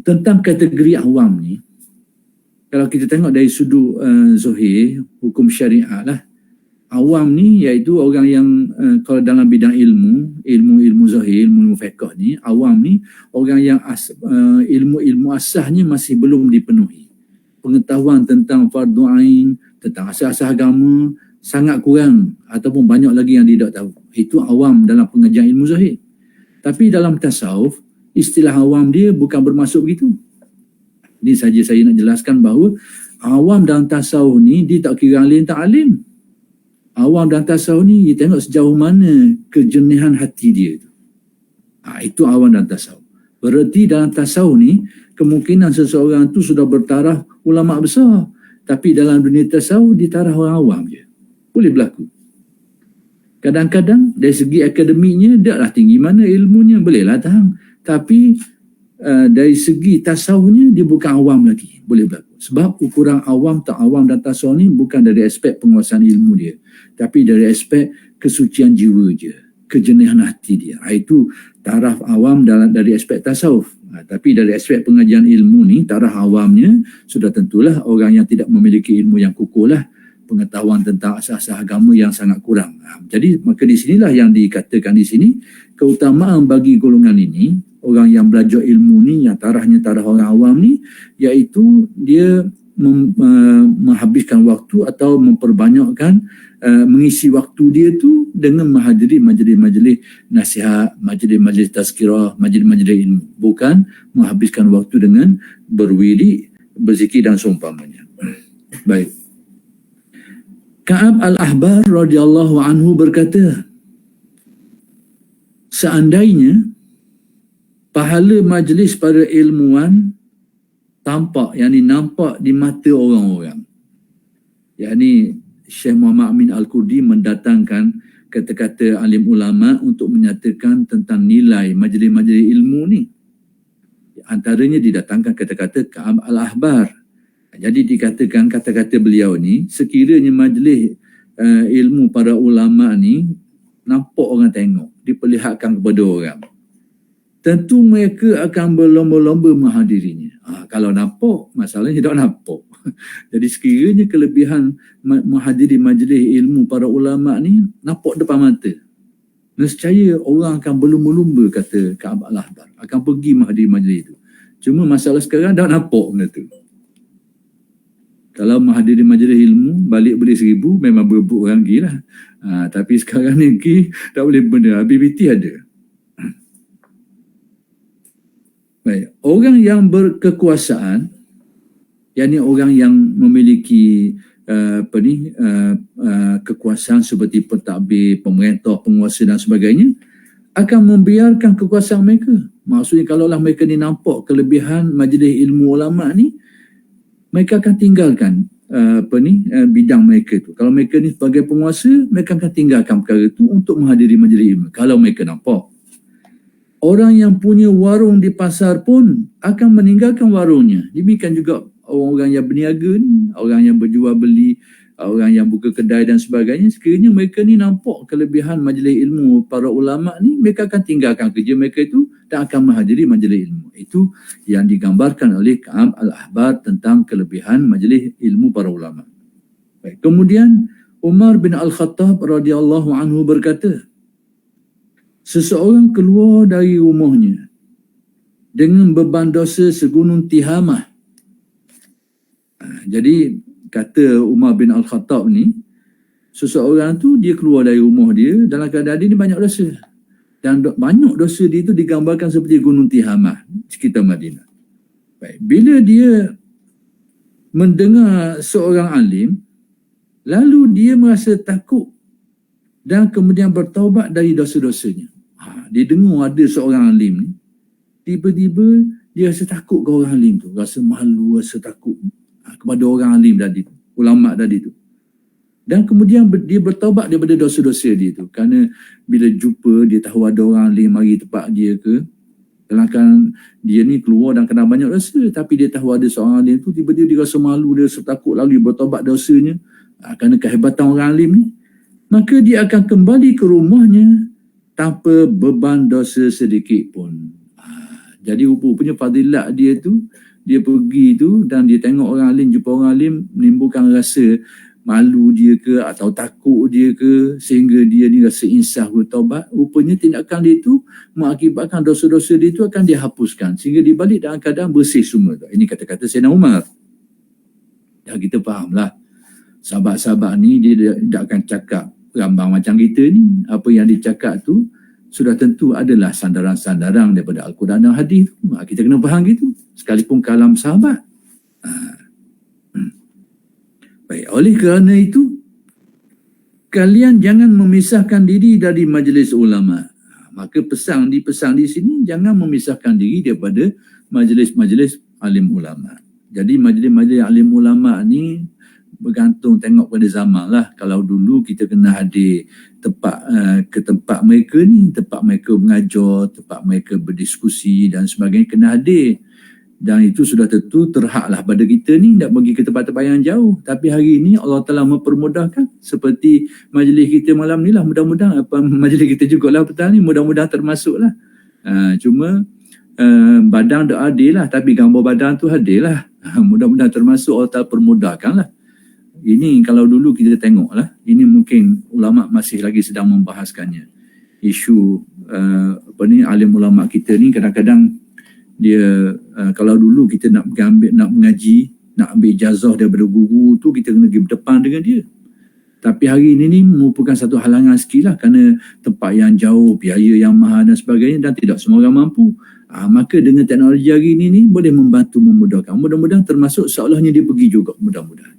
Speaker 2: Tentang kategori awam ni, kalau kita tengok dari sudut Zuhir, hukum syariah lah, awam ni iaitu orang yang kalau dalam bidang ilmu zahir, ilmu fiqh ni, awam ni orang yang ilmu asasnya masih belum dipenuhi. Pengetahuan tentang fardu ain, tentang asas-asas agama sangat kurang ataupun banyak lagi yang dia tak tahu. Itu awam dalam pengajian ilmu zahir. Tapi dalam tasawuf, istilah awam dia bukan bermaksud begitu. Ini saja saya nak jelaskan bahawa awam dalam tasawuf ni dia tak kira alim tak alim. Awam dan tasawuf ni dia tengok sejauh mana kejernihan hati dia tu. Itu awam dan tasawuf. Berarti dalam tasawuf ni kemungkinan seseorang tu sudah bertaraf ulama besar, tapi dalam dunia tasawuf ditaraf orang awam je. Boleh berlaku. Kadang-kadang dari segi akademiknya taklah tinggi mana ilmunya, bolehlah tahan. Tapi dari segi tasawufnya dia bukan awam lagi. Boleh berlaku. Sebab ukuran awam tak awam dan tasawuf ni bukan dari aspek penguasaan ilmu dia, tapi dari aspek kesucian jiwa dia, kejernihan hati dia. Itu taraf awam dari aspek tasawuf. Tapi dari aspek pengajian ilmu ni, taraf awamnya sudah tentulah orang yang tidak memiliki ilmu yang kukuh lah, pengetahuan tentang asas-asas agama yang sangat kurang. Jadi maka di sinilah yang dikatakan di sini, keutamaan bagi golongan ini, orang yang belajar ilmu ni, yang tarafnya taraf orang awam ni, iaitu dia menghabiskan waktu atau memperbanyakkan mengisi waktu dia tu dengan menghadiri majlis-majlis nasihat, majlis-majlis tazkirah, majlis-majlis ilmu, bukan menghabiskan waktu dengan berwirid, berzikir dan seumpamanya. Baik. Ka'ab al-Ahbar radhiyallahu anhu berkata, seandainya pahala majlis para ilmuwan tampak, yakni nampak di mata orang-orang, yakni Syekh Muhammad Amin Al-Kurdi mendatangkan kata-kata alim ulama untuk menyatakan tentang nilai majlis-majlis ilmu ni. Antaranya didatangkan kata-kata Ka'ab al-Ahbar. Jadi dikatakan kata-kata beliau ni, sekiranya majlis ilmu para ulama ni nampak orang tengok, diperlihatkan kepada orang, tentu mereka akan berlomba-lomba menghadirinya. Kalau nampak, masalahnya tak nampak. Jadi sekiranya kelebihan menghadiri majlis ilmu para ulama ni nampak depan mata, nescaya orang akan berlumba-lumba, kata Ka'ab al-Ahbar, akan pergi menghadiri majlis itu. Cuma masalah sekarang tak nampak benda tu. Kalau menghadiri majlis ilmu, balik boleh 1000, memang berebut orang pergi lah. Tapi sekarang ni tak boleh benda, BBT ada. Baik, orang yang berkekuasaan, yakni orang yang memiliki kekuasaan seperti pentadbir, pemerintah, penguasa dan sebagainya, akan membiarkan kekuasaan mereka. Maksudnya kalaulah mereka ni nampak kelebihan majlis ilmu ulama ni, mereka akan tinggalkan bidang mereka tu. Kalau mereka ni sebagai penguasa, mereka akan tinggalkan perkara itu untuk menghadiri majlis ilmu. Kalau mereka nampak. Orang yang punya warung di pasar pun akan meninggalkan warungnya. Demikian juga orang yang berniaga ni, orang yang berjual beli, orang yang buka kedai dan sebagainya. Sekiranya mereka ni nampak kelebihan majlis ilmu para ulama ni, mereka akan tinggalkan kerja mereka itu dan akan menghadiri majlis ilmu. Itu yang digambarkan oleh Ka'ab al-Ahbar tentang kelebihan majlis ilmu para ulama. Baik. Kemudian Umar bin Al-Khattab radhiyallahu anhu berkata, seseorang keluar dari rumahnya dengan beban dosa segunung Tihamah. Jadi kata Umar bin Al-Khattab ni, seseorang tu dia keluar dari rumah dia dalam keadaan dia ni banyak dosa. Dan banyak dosa dia itu digambarkan seperti gunung Tihamah sekitar Madinah. Baik. Bila dia mendengar seorang alim, lalu dia merasa takut dan kemudian bertaubat dari dosa-dosanya. Dia dengar ada seorang alim ni, tiba-tiba dia rasa takut ke orang alim tu, rasa malu, rasa takut kepada orang alim tadi tu, ulama tadi tu. Dan kemudian dia bertaubat daripada dosa-dosa dia tu, kerana bila jumpa dia tahu ada orang alim mari tempat dia ke, kadang-kadang dia ni keluar dan kena banyak dosa, tapi dia tahu ada seorang alim tu, tiba-tiba dia rasa malu, dia rasa takut, lalu dia bertaubat dosanya kerana kehebatan orang alim ni, maka dia akan kembali ke rumahnya tanpa beban dosa sedikit pun. Jadi rupanya fadilat dia tu, dia pergi tu dan dia tengok orang alim, jumpa orang alim, menimbulkan rasa malu dia ke atau takut dia ke, sehingga dia ni rasa insaf bertaubat. Rupanya tindakan dia tu mengakibatkan dosa-dosa dia tu akan dihapuskan, sehingga dia balik dalam keadaan bersih semua. Ini kata-kata Sayyidina Umar. Dan kita fahamlah, sahabat-sahabat ni dia tidak akan cakap rambang macam kita ni. Apa yang dia cakap tu sudah tentu adalah sandaran-sandaran daripada Al-Quran dan Hadis. Kita kena faham gitu, sekalipun kalam sahabat. Baik, oleh kerana itu kalian jangan memisahkan diri dari majlis ulama. Maka pesan di sini, jangan memisahkan diri daripada majlis-majlis alim ulama. Jadi majlis-majlis alim ulama ni bergantung tengok pada zaman lah. Kalau dulu kita kena hadir ke tempat mereka ni, tempat mereka mengajar, tempat mereka berdiskusi dan sebagainya, kena hadir. Dan itu sudah tentu terhaklah pada kita ni nak pergi ke tempat-tempat yang jauh. Tapi hari ini Allah Ta'ala mempermudahkan, seperti majlis kita malam ni lah, mudah-mudahan majlis kita jugalah petang ni, mudah-mudahan termasuk lah. Cuma badan tak hadir lah, tapi gambar badan tu hadir lah. Mudah-mudahan termasuk, Allah Ta'ala permudahkan lah. Ini kalau dulu kita tengok lah, ini mungkin ulama masih lagi sedang membahaskannya. Isu alim ulama kita ni kadang-kadang dia kalau dulu kita nak mengaji, nak ambil ijazah daripada guru tu, kita kena pergi berdepan dengan dia. Tapi hari ini ni merupakan satu halangan sikit lah, kerana tempat yang jauh, biaya yang mahal dan sebagainya, dan tidak semua orang mampu. Maka dengan teknologi hari ini ni boleh membantu, memudahkan. Mudah-mudahan termasuk seolahnya dia pergi juga, mudah-mudahan.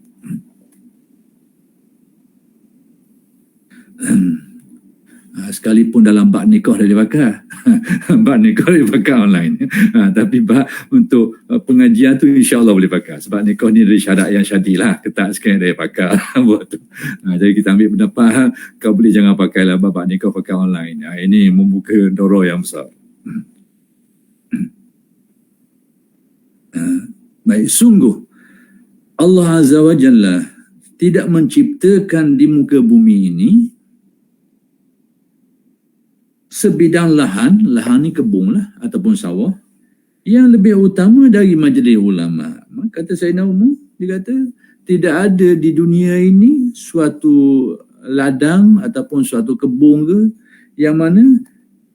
Speaker 2: Sekalipun dalam bab nikah dah dipakai. Bab nikah dah dipakai online. Tapi bab untuk pengajian tu insya-Allah boleh pakai. Sebab nikah ni dari syarat yang syadid lah, ketat sekali dia pakai. Jadi kita ambil pendapat, kau boleh jangan pakailah bab nikah pakai online. Ini membuka doro yang besar. Baik, sungguh Allah Azza wa Jalla tidak menciptakan di muka bumi ini sebidang lahan ni kebun lah ataupun sawah, yang lebih utama dari majlis ulama. Kata Sayyidina Umar, dia kata tidak ada di dunia ini suatu ladang ataupun suatu kebun ke yang mana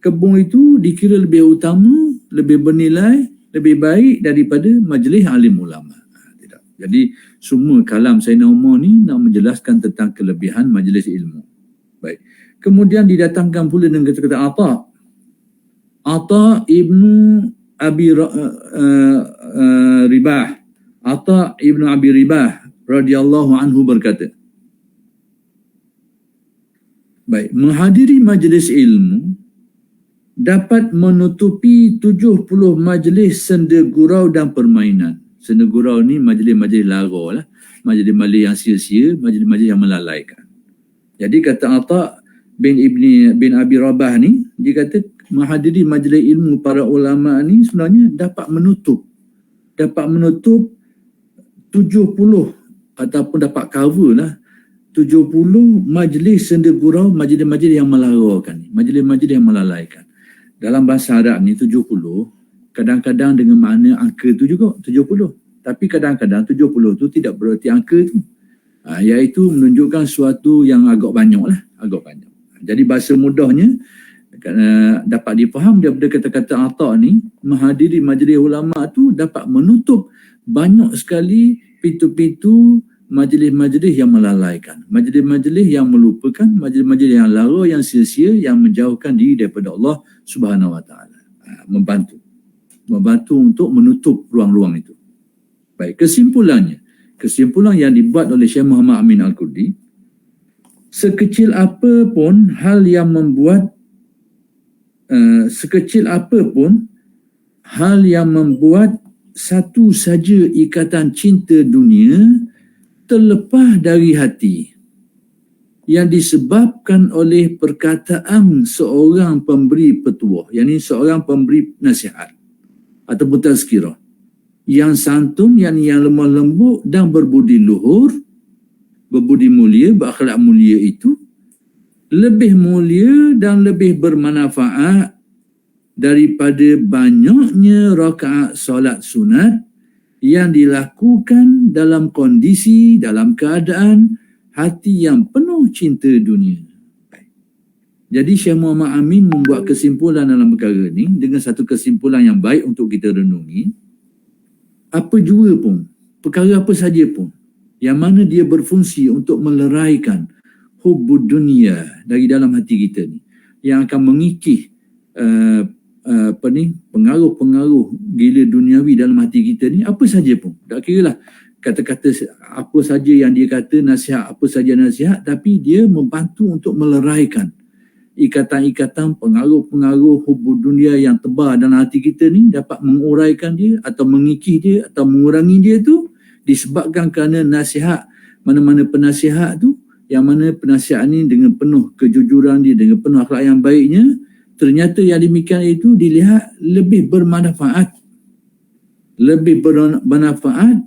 Speaker 2: kebun itu dikira lebih utama, lebih bernilai, lebih baik daripada majlis alim ulama. Tidak. Jadi semua kalam Sayyidina Umar ni nak menjelaskan tentang kelebihan majlis ilmu. Baik. Kemudian didatangkan pula dengan kata-kata Ata ibnu Abi Ribah. Ata ibnu Abi Ribah radhiyallahu anhu berkata, baik, menghadiri majlis ilmu dapat menutupi 70 majlis senda gurau dan permainan. Senda gurau ni majlis-majlis lara lah, majlis-majlis yang sia-sia, majlis-majlis yang melalaikan. Jadi kata Ata bin Abi Rabah ni, dia kata menghadiri majlis ilmu para ulama ni sebenarnya dapat menutup 70 ataupun dapat cover lah 70 majlis senda gurau, majlis-majlis yang melarakan, majlis-majlis yang melalaikan. Dalam bahasa Arab ni 70 kadang-kadang dengan makna angka tu juga 70, tapi kadang-kadang 70 tu tidak berarti angka tu, iaitu menunjukkan suatu yang agak banyak lah, agak banyak. Jadi bahasa mudahnya dapat difaham daripada kata-kata Ata ni, menghadiri majlis ulama tu dapat menutup banyak sekali pintu-pintu majlis-majlis yang melalaikan, majlis-majlis yang melupakan, majlis-majlis yang lara, yang sia-sia, yang menjauhkan diri daripada Allah Subhanahu Wa Taala. Membantu untuk menutup ruang-ruang itu. Baik, kesimpulan yang dibuat oleh Syekh Muhammad Amin Al-Qurdi, sekecil apapun hal yang membuat satu saja ikatan cinta dunia terlepas dari hati yang disebabkan oleh perkataan seorang pemberi petuah, yakni seorang pemberi nasihat ataupun tazkirah yang santun, yakni yang lemah lembut dan berbudi luhur, berbudi mulia, berakhlak mulia itu lebih mulia dan lebih bermanfaat daripada banyaknya rakaat solat sunat yang dilakukan dalam kondisi, dalam keadaan hati yang penuh cinta dunia. Jadi Syekh Muhammad Amin membuat kesimpulan dalam perkara ini dengan satu kesimpulan yang baik untuk kita renungi. Apa jua pun, perkara apa saja pun yang mana dia berfungsi untuk meleraikan hubbud dunia dari dalam hati kita ni, yang akan mengikis pengaruh-pengaruh gila duniawi dalam hati kita ni, apa saja pun, tak kira lah kata-kata apa saja yang dia kata, nasihat apa saja nasihat, tapi dia membantu untuk meleraikan ikatan-ikatan pengaruh-pengaruh hubbud dunia yang tebal dalam hati kita ni, dapat menguraikan dia atau mengikis dia atau mengurangi dia tu disebabkan kerana nasihat mana-mana penasihat tu, yang mana penasihat ni dengan penuh kejujuran dia, dengan penuh akhlak yang baiknya, ternyata yang demikian itu dilihat lebih bermanfaat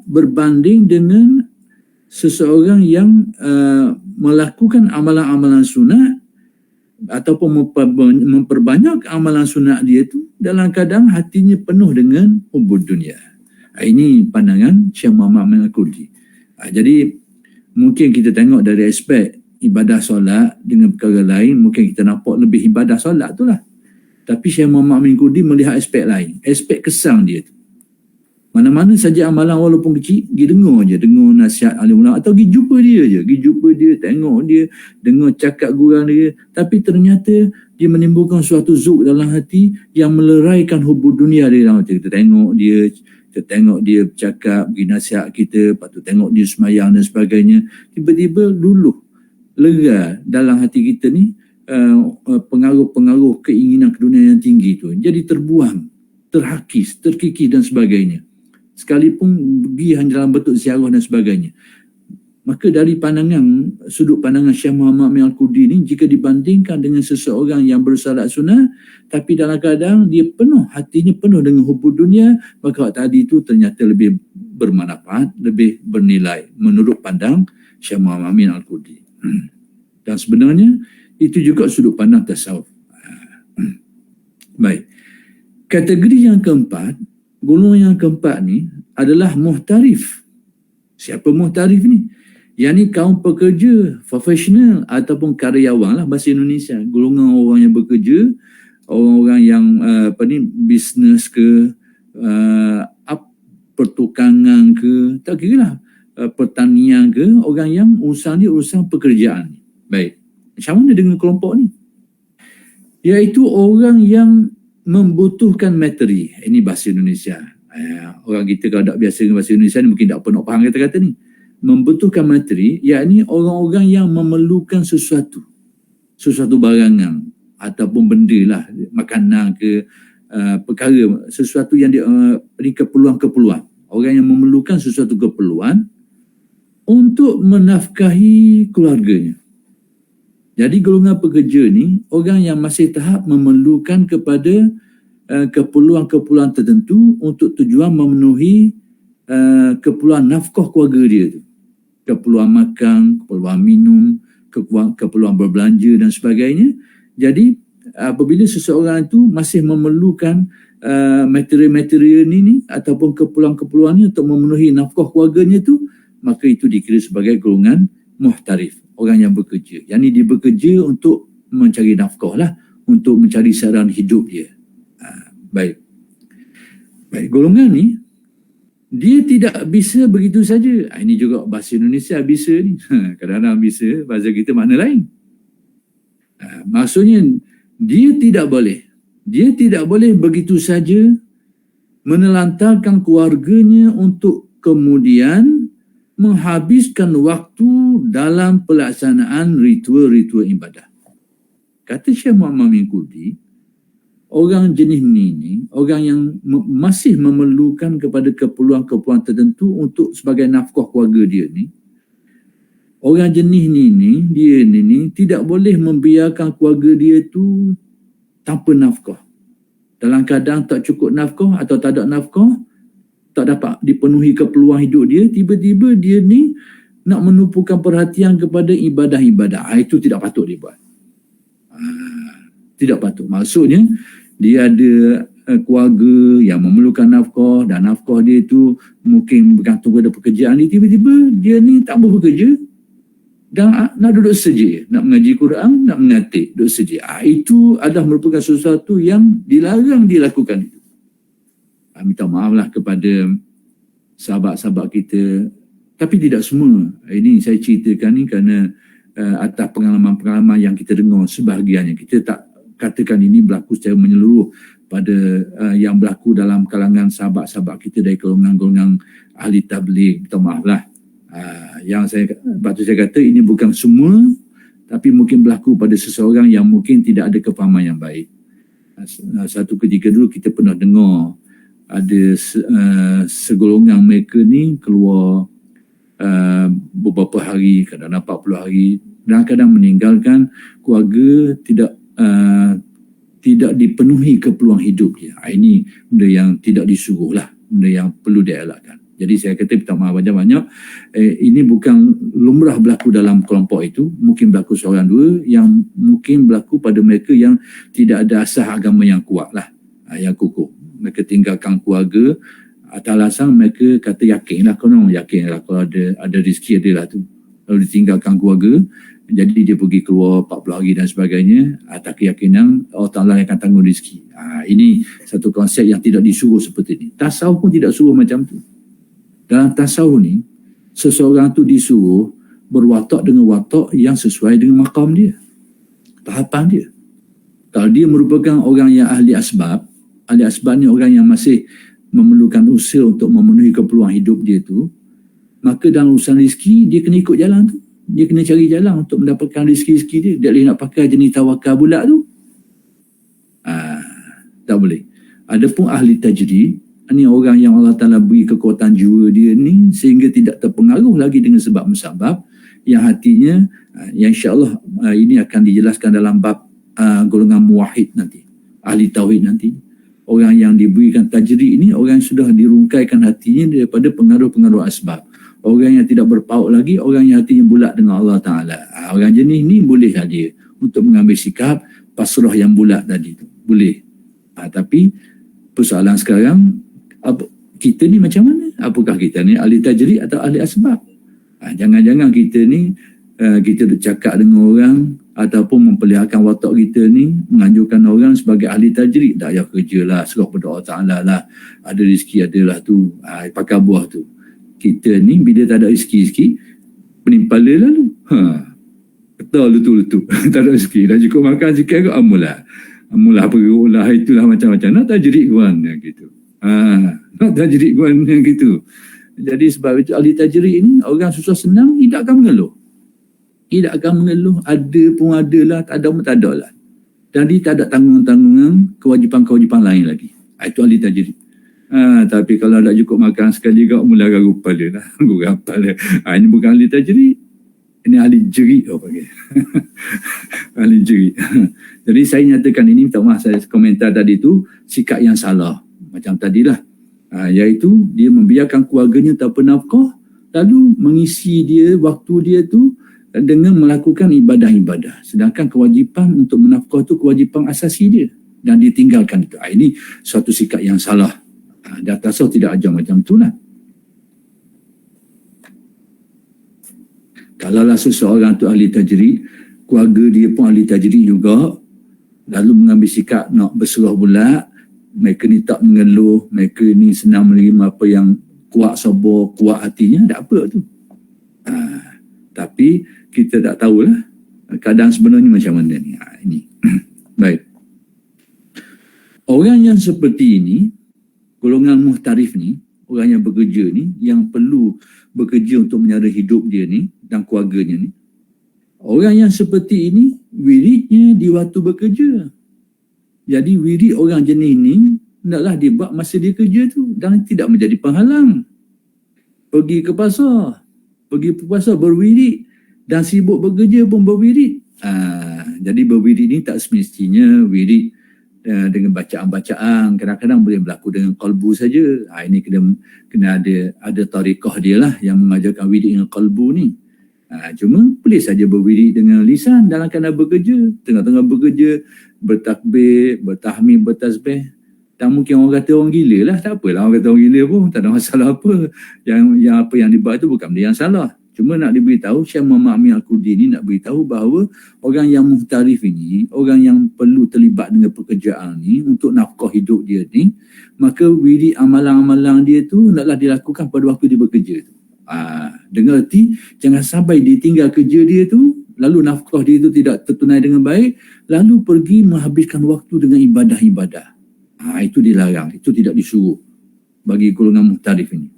Speaker 2: berbanding dengan seseorang yang melakukan amalan-amalan sunat ataupun memperbanyak amalan sunat dia tu dalam keadaan hatinya penuh dengan hubbud dunia. Ini pandangan Syekh Muhammad Al-Qurdi. Jadi mungkin kita tengok dari aspek ibadah solat dengan perkara lain, mungkin kita nampak lebih ibadah solat tu lah. Tapi Syekh Muhammad Al-Qurdi melihat aspek lain, aspek kesan dia tu. Mana-mana saja amalan walaupun kecil, pergi dengar je, dengar nasihat alim ulama atau pergi jumpa dia je, tengok dia, dengar cakap gurang dia, tapi ternyata dia menimbulkan suatu zuk dalam hati yang meleraikan hubbud dunia dia dalam hati. Kita tengok dia bercakap, bagi nasihat kita, lepas tu tengok dia semayang dan sebagainya, tiba-tiba luluh, lega dalam hati kita ni pengaruh-pengaruh keinginan kedunia yang tinggi tu, jadi terbuang, terhakis, terkikis dan sebagainya, sekalipun pergi hanya dalam bentuk ziarah dan sebagainya. Maka dari sudut pandangan Syekh Muhammad Al-Qurdi ni, jika dibandingkan dengan seseorang yang bersalat sunat tapi dalam keadaan dia hatinya penuh dengan hubbud dunia, maka tadi itu ternyata lebih bermanfaat, lebih bernilai menurut pandang Syekh Muhammad Al-Qurdi. Dan sebenarnya itu juga sudut pandang tasawuf. Baik. Kategori yang keempat, golongan yang keempat ni adalah muhtarif. Siapa muhtarif ni? Yang ni kaum pekerja, profesional ataupun karyawan lah bahasa Indonesia. Golongan orang yang bekerja, orang-orang yang bisnes ke, pertukangan ke, tak kira lah, pertanian ke, orang yang urusan dia urusan pekerjaan. Baik, macam mana dengan kelompok ni? Iaitu orang yang membutuhkan materi. Ini bahasa Indonesia. Orang kita kalau tak biasa dengan bahasa Indonesia ni mungkin tak pernah faham kata-kata ni. Membutuhkan materi, yakni orang-orang yang memerlukan sesuatu barangan ataupun benda lah, makanan ke, perkara, sesuatu yang keperluan-keperluan. Orang yang memerlukan sesuatu keperluan untuk menafkahi keluarganya. Jadi golongan pekerja ni orang yang masih tahap memerlukan kepada keperluan-keperluan tertentu untuk tujuan memenuhi keperluan nafkah keluarga dia tu. Keperluan makan, keperluan minum, keperluan berbelanja dan sebagainya. Jadi apabila seseorang itu masih memerlukan material-material ni ataupun keperluan-keperluan ni untuk memenuhi nafkah keluarganya tu, maka itu dikira sebagai golongan muhtarif, orang yang bekerja. Yang ni dia bekerja untuk mencari nafkah lah, untuk mencari saran hidup dia. Baik, golongan ni dia tidak bisa begitu saja. Ini juga bahasa Indonesia bisa ni. Kadang-kadang bisa, bahasa kita makna lain. Maksudnya dia tidak boleh begitu saja menelantarkan keluarganya untuk kemudian menghabiskan waktu dalam pelaksanaan ritual-ritual ibadah. Kata Syekh Muhammad Amin Qudhi, orang jenis ni orang yang masih memerlukan kepada keperluan-keperluan tertentu untuk sebagai nafkah keluarga dia ni. Orang jenis dia tidak boleh membiarkan keluarga dia tu tanpa nafkah. Dalam keadaan tak cukup nafkah atau tak ada nafkah, tak dapat dipenuhi keperluan hidup dia, tiba-tiba dia ni nak menumpukan perhatian kepada ibadah-ibadah. Itu tidak patut dibuat. Tidak patut. Maksudnya, dia ada keluarga yang memerlukan nafkah dan nafkah dia tu mungkin bergantung pada pekerjaan dia. Tiba-tiba dia ni tak boleh bekerja dan nak duduk saja, nak mengaji Quran, nak mengatik, duduk saja. Itu adalah merupakan sesuatu yang dilarang dilakukan itu. Minta maaflah kepada sahabat-sahabat kita, tapi tidak semua. Ini saya ceritakan ni kerana atas pengalaman-pengalaman yang kita dengar sebahagiannya. Kita tak katakan ini berlaku secara menyeluruh pada yang berlaku dalam kalangan sahabat-sahabat kita dari golongan-golongan ahli tabligh. Minta maaflah. Yang saya kata ini bukan semua, tapi mungkin berlaku pada seseorang yang mungkin tidak ada kefahaman yang baik. Satu ketika dulu kita pernah dengar ada segolongan mereka ni keluar beberapa hari, kadang-kadang 40 hari, dan kadang meninggalkan keluarga, tidak dipenuhi keperluan hidup dia. Ini benda yang tidak disuruh lah, benda yang perlu dielakkan. Jadi saya kata minta maaf banyak-banyak. Ini bukan lumrah berlaku dalam kelompok itu. Mungkin berlaku seorang dua, yang mungkin berlaku pada mereka yang tidak ada asas agama yang kuat lah, yang kukuh. Mereka tinggalkan keluarga atas alasan mereka kata yakinlah kalau ada rezeki adalah tu. Lalu ditinggalkan keluarga, jadi dia pergi keluar 40 hari dan sebagainya, atas keyakinan Allah Ta'ala yang akan tanggung rezeki. Ini satu konsep yang tidak disuruh seperti ini. Tasawuf pun tidak suruh macam tu. Dalam tasawuf ni, seseorang tu disuruh berwatak dengan watak yang sesuai dengan maqam dia, tahapan dia. Kalau dia merupakan orang yang ahli asbab ni orang yang masih memerlukan usaha untuk memenuhi keperluan hidup dia tu, maka dalam urusan rezeki dia kena ikut jalan tu. Dia kena cari jalan untuk mendapatkan rezeki-rezeki dia. Dia boleh nak pakai jenis tawakal bulat tu. Tak boleh. Adapun ahli tajrid, ini orang yang Allah Ta'ala beri kekuatan jiwa dia ni sehingga tidak terpengaruh lagi dengan sebab musabab, yang hatinya yang insyaAllah ini akan dijelaskan dalam bab golongan muwahhid nanti, ahli tauhid nanti. Orang yang diberikan tajrid ini orang yang sudah dirungkaikan hatinya daripada pengaruh-pengaruh asbab. Orang yang tidak berpaut lagi, orang yang hatinya bulat dengan Allah Ta'ala. Orang jenis ni boleh dia untuk mengambil sikap pasrah yang bulat tadi tu. Boleh. Tapi persoalan sekarang, kita ni macam mana? Apakah kita ni ahli tajrid atau ahli asbab? Jangan-jangan kita ni kita bercakap dengan orang ataupun memperlihatkan watak kita ni menganjurkan orang sebagai ahli tajrid. Tak payah kerjalah, serah pada Allah Ta'ala lah. Ada rezeki adalah tu, pakai buah tu. Kita ni bila tak ada rezeki penimpala lalu. Betul letu-letu. Tak ada rezeki. Dah cukup makan sikit ke amulah. Amulah perut lah, itulah macam-macam. Nak tajrid guan gitu. Nak tajrid guan gitu. Jadi sebab itu ahli tajrid ini orang susah senang tidak akan mengeluh. Tidak akan mengeluh, ada pun ada lah, tak ada pun tak ada lah. Dan dia tak ada tanggungan-tanggungan, kewajipan-kewajipan lain lagi. Itu ahli tajrid. Tapi kalau tak cukup makan sekali juga, mula garu kepala lah. Garu kepala. Ini bukan ahli tajrid. Ini ahli jerit. Ahli jerit. Jadi saya nyatakan ini, minta maaf saya komentar tadi tu, sikap yang salah. Macam tadilah. Iaitu dia membiarkan keluarganya tanpa nafkah, lalu mengisi dia, waktu dia tu dengan melakukan ibadah-ibadah. Sedangkan kewajipan untuk menafkah tu kewajipan asasi dia. Dan ditinggalkan itu. Ini suatu sikap yang salah. Dan tasawuf tidak ajar macam tu lah. Kalaulah seseorang tu ahli tajrid, keluarga dia pun ahli tajrid juga, lalu mengambil sikap nak berserah bulat, mereka ni tak mengeluh, mereka ni senang menerima apa yang kuat sabar, kuat hatinya, tak apa tu. Tapi kita tak tahulah keadaan sebenarnya macam mana ni. Ini. Baik. Orang yang seperti ini, golongan muhtarif ni, orang yang bekerja ni, yang perlu bekerja untuk menyara hidup dia ni dan keluarganya ni, orang yang seperti ini wiridnya di waktu bekerja. Jadi wirid orang jenis ni hendaklah dia buat masa dia kerja tu dan tidak menjadi penghalang. Pergi ke pasar berwirid dan sibuk bekerja pun berwirid. Jadi berwirid ni tak semestinya wirid dengan bacaan-bacaan, kadang-kadang boleh berlaku dengan qalbu saja. Ini kena ada tariqah dia lah yang mengajarkan wirid dengan qalbu ni. Cuma boleh saja berwirid dengan lisan dalam keadaan bekerja, tengah-tengah bekerja bertakbir, bertahmid, bertasbih. Dan mungkin orang kata orang gila lah, tak apalah orang kata orang gila pun, tak ada masalah apa. Yang apa yang dibuat tu bukan benda yang salah. Cuma nak diberitahu, Syekh Muhammad Amin Al-Qudi ni nak beritahu bahawa orang yang muhtarif ini, orang yang perlu terlibat dengan pekerjaan ni untuk nafkah hidup dia ni, maka wirid amalan-amalan dia tu hendaklah dilakukan pada waktu dia bekerja tu. Dengan erti jangan sampai ditinggal kerja dia tu, lalu nafkah dia tu tidak tertunai dengan baik, lalu pergi menghabiskan waktu dengan ibadah-ibadah. Itu dilarang, itu tidak disuruh bagi golongan muhtarif ini.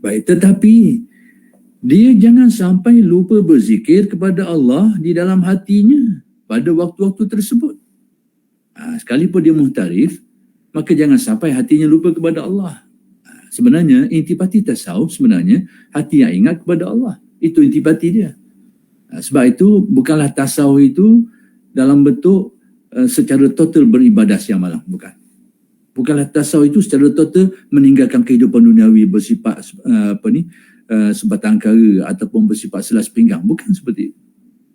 Speaker 2: Baik, tetapi dia jangan sampai lupa berzikir kepada Allah di dalam hatinya pada waktu-waktu tersebut. Sekalipun dia muhtarif, maka jangan sampai hatinya lupa kepada Allah. Sebenarnya intipati tasawuf sebenarnya hati yang ingat kepada Allah. Itu intipati dia. Sebab itu bukanlah tasawuf itu dalam bentuk secara total beribadah siang malam. Bukanlah tasawuf itu secara total meninggalkan kehidupan duniawi bersifat sebatang kara ataupun bersifat selas pinggang. Bukan seperti itu.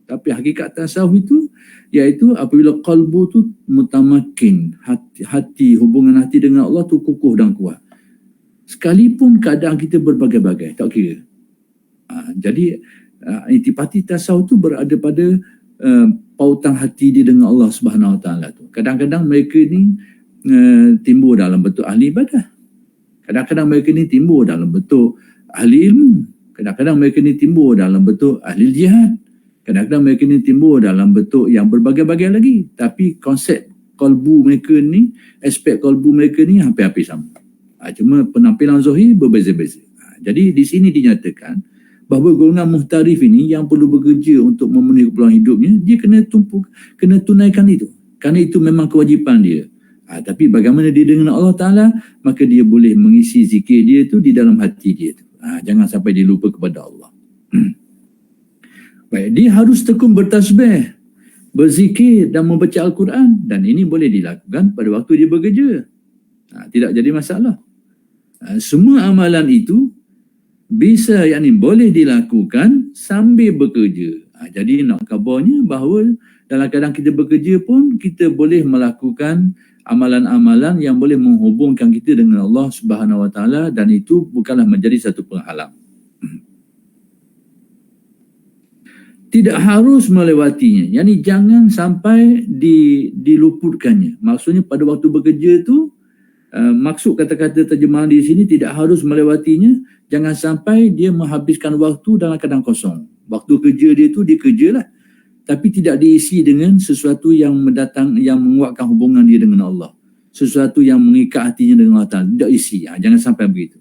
Speaker 2: Tapi hakikat tasawuf itu iaitu apabila qalbu tu mutamakin, hati hubungan hati dengan Allah tu kukuh dan kuat. Sekalipun keadaan kita berbagai-bagai, tak kira. Jadi intipati tasawuf tu berada pada pautan hati dia dengan Allah Subhanahu Wa Taala tu. Kadang-kadang mereka ni timbul dalam bentuk ahli ibadah. Kadang-kadang mereka ni timbul dalam bentuk ahli ilmu. Kadang-kadang mereka ni timbul dalam bentuk ahli jihad. Kadang-kadang mereka ni timbul dalam bentuk yang berbagai-bagai lagi. Tapi konsep kalbu mereka ni, aspek kalbu mereka ni hampir-hampir sama. Cuma penampilan zahir berbeza-beza. Jadi di sini dinyatakan bahawa golongan muhtarif ini yang perlu bekerja untuk memenuhi keperluan hidupnya, dia kena tunaikan itu. Kerana itu memang kewajipan dia. Tapi bagaimana dia dengan Allah Ta'ala, maka dia boleh mengisi zikir dia tu di dalam hati dia tu. Jangan sampai dia lupa kepada Allah. Baik, dia harus tekun bertasbih, berzikir dan membaca Al-Quran. Dan ini boleh dilakukan pada waktu dia bekerja. Tidak jadi masalah. Semua amalan itu bisa, boleh dilakukan sambil bekerja. Jadi nak kabarnya bahawa dalam keadaan kita bekerja pun kita boleh melakukan amalan-amalan yang boleh menghubungkan kita dengan Allah Subhanahu Wa Taala, dan itu bukanlah menjadi satu penghalang. Tidak harus melewatinya. Jangan sampai diluputkannya. Maksudnya pada waktu bekerja tu, maksud kata-kata terjemahan di sini tidak harus melewatinya. Jangan sampai dia menghabiskan waktu dalam keadaan kosong. Waktu kerja dia tu dia kerjalah, tapi tidak diisi dengan sesuatu yang menguatkan hubungan dia dengan Allah, sesuatu yang mengikat hatinya dengan Allah Ta'ala. Tidak isi. Jangan sampai begitu.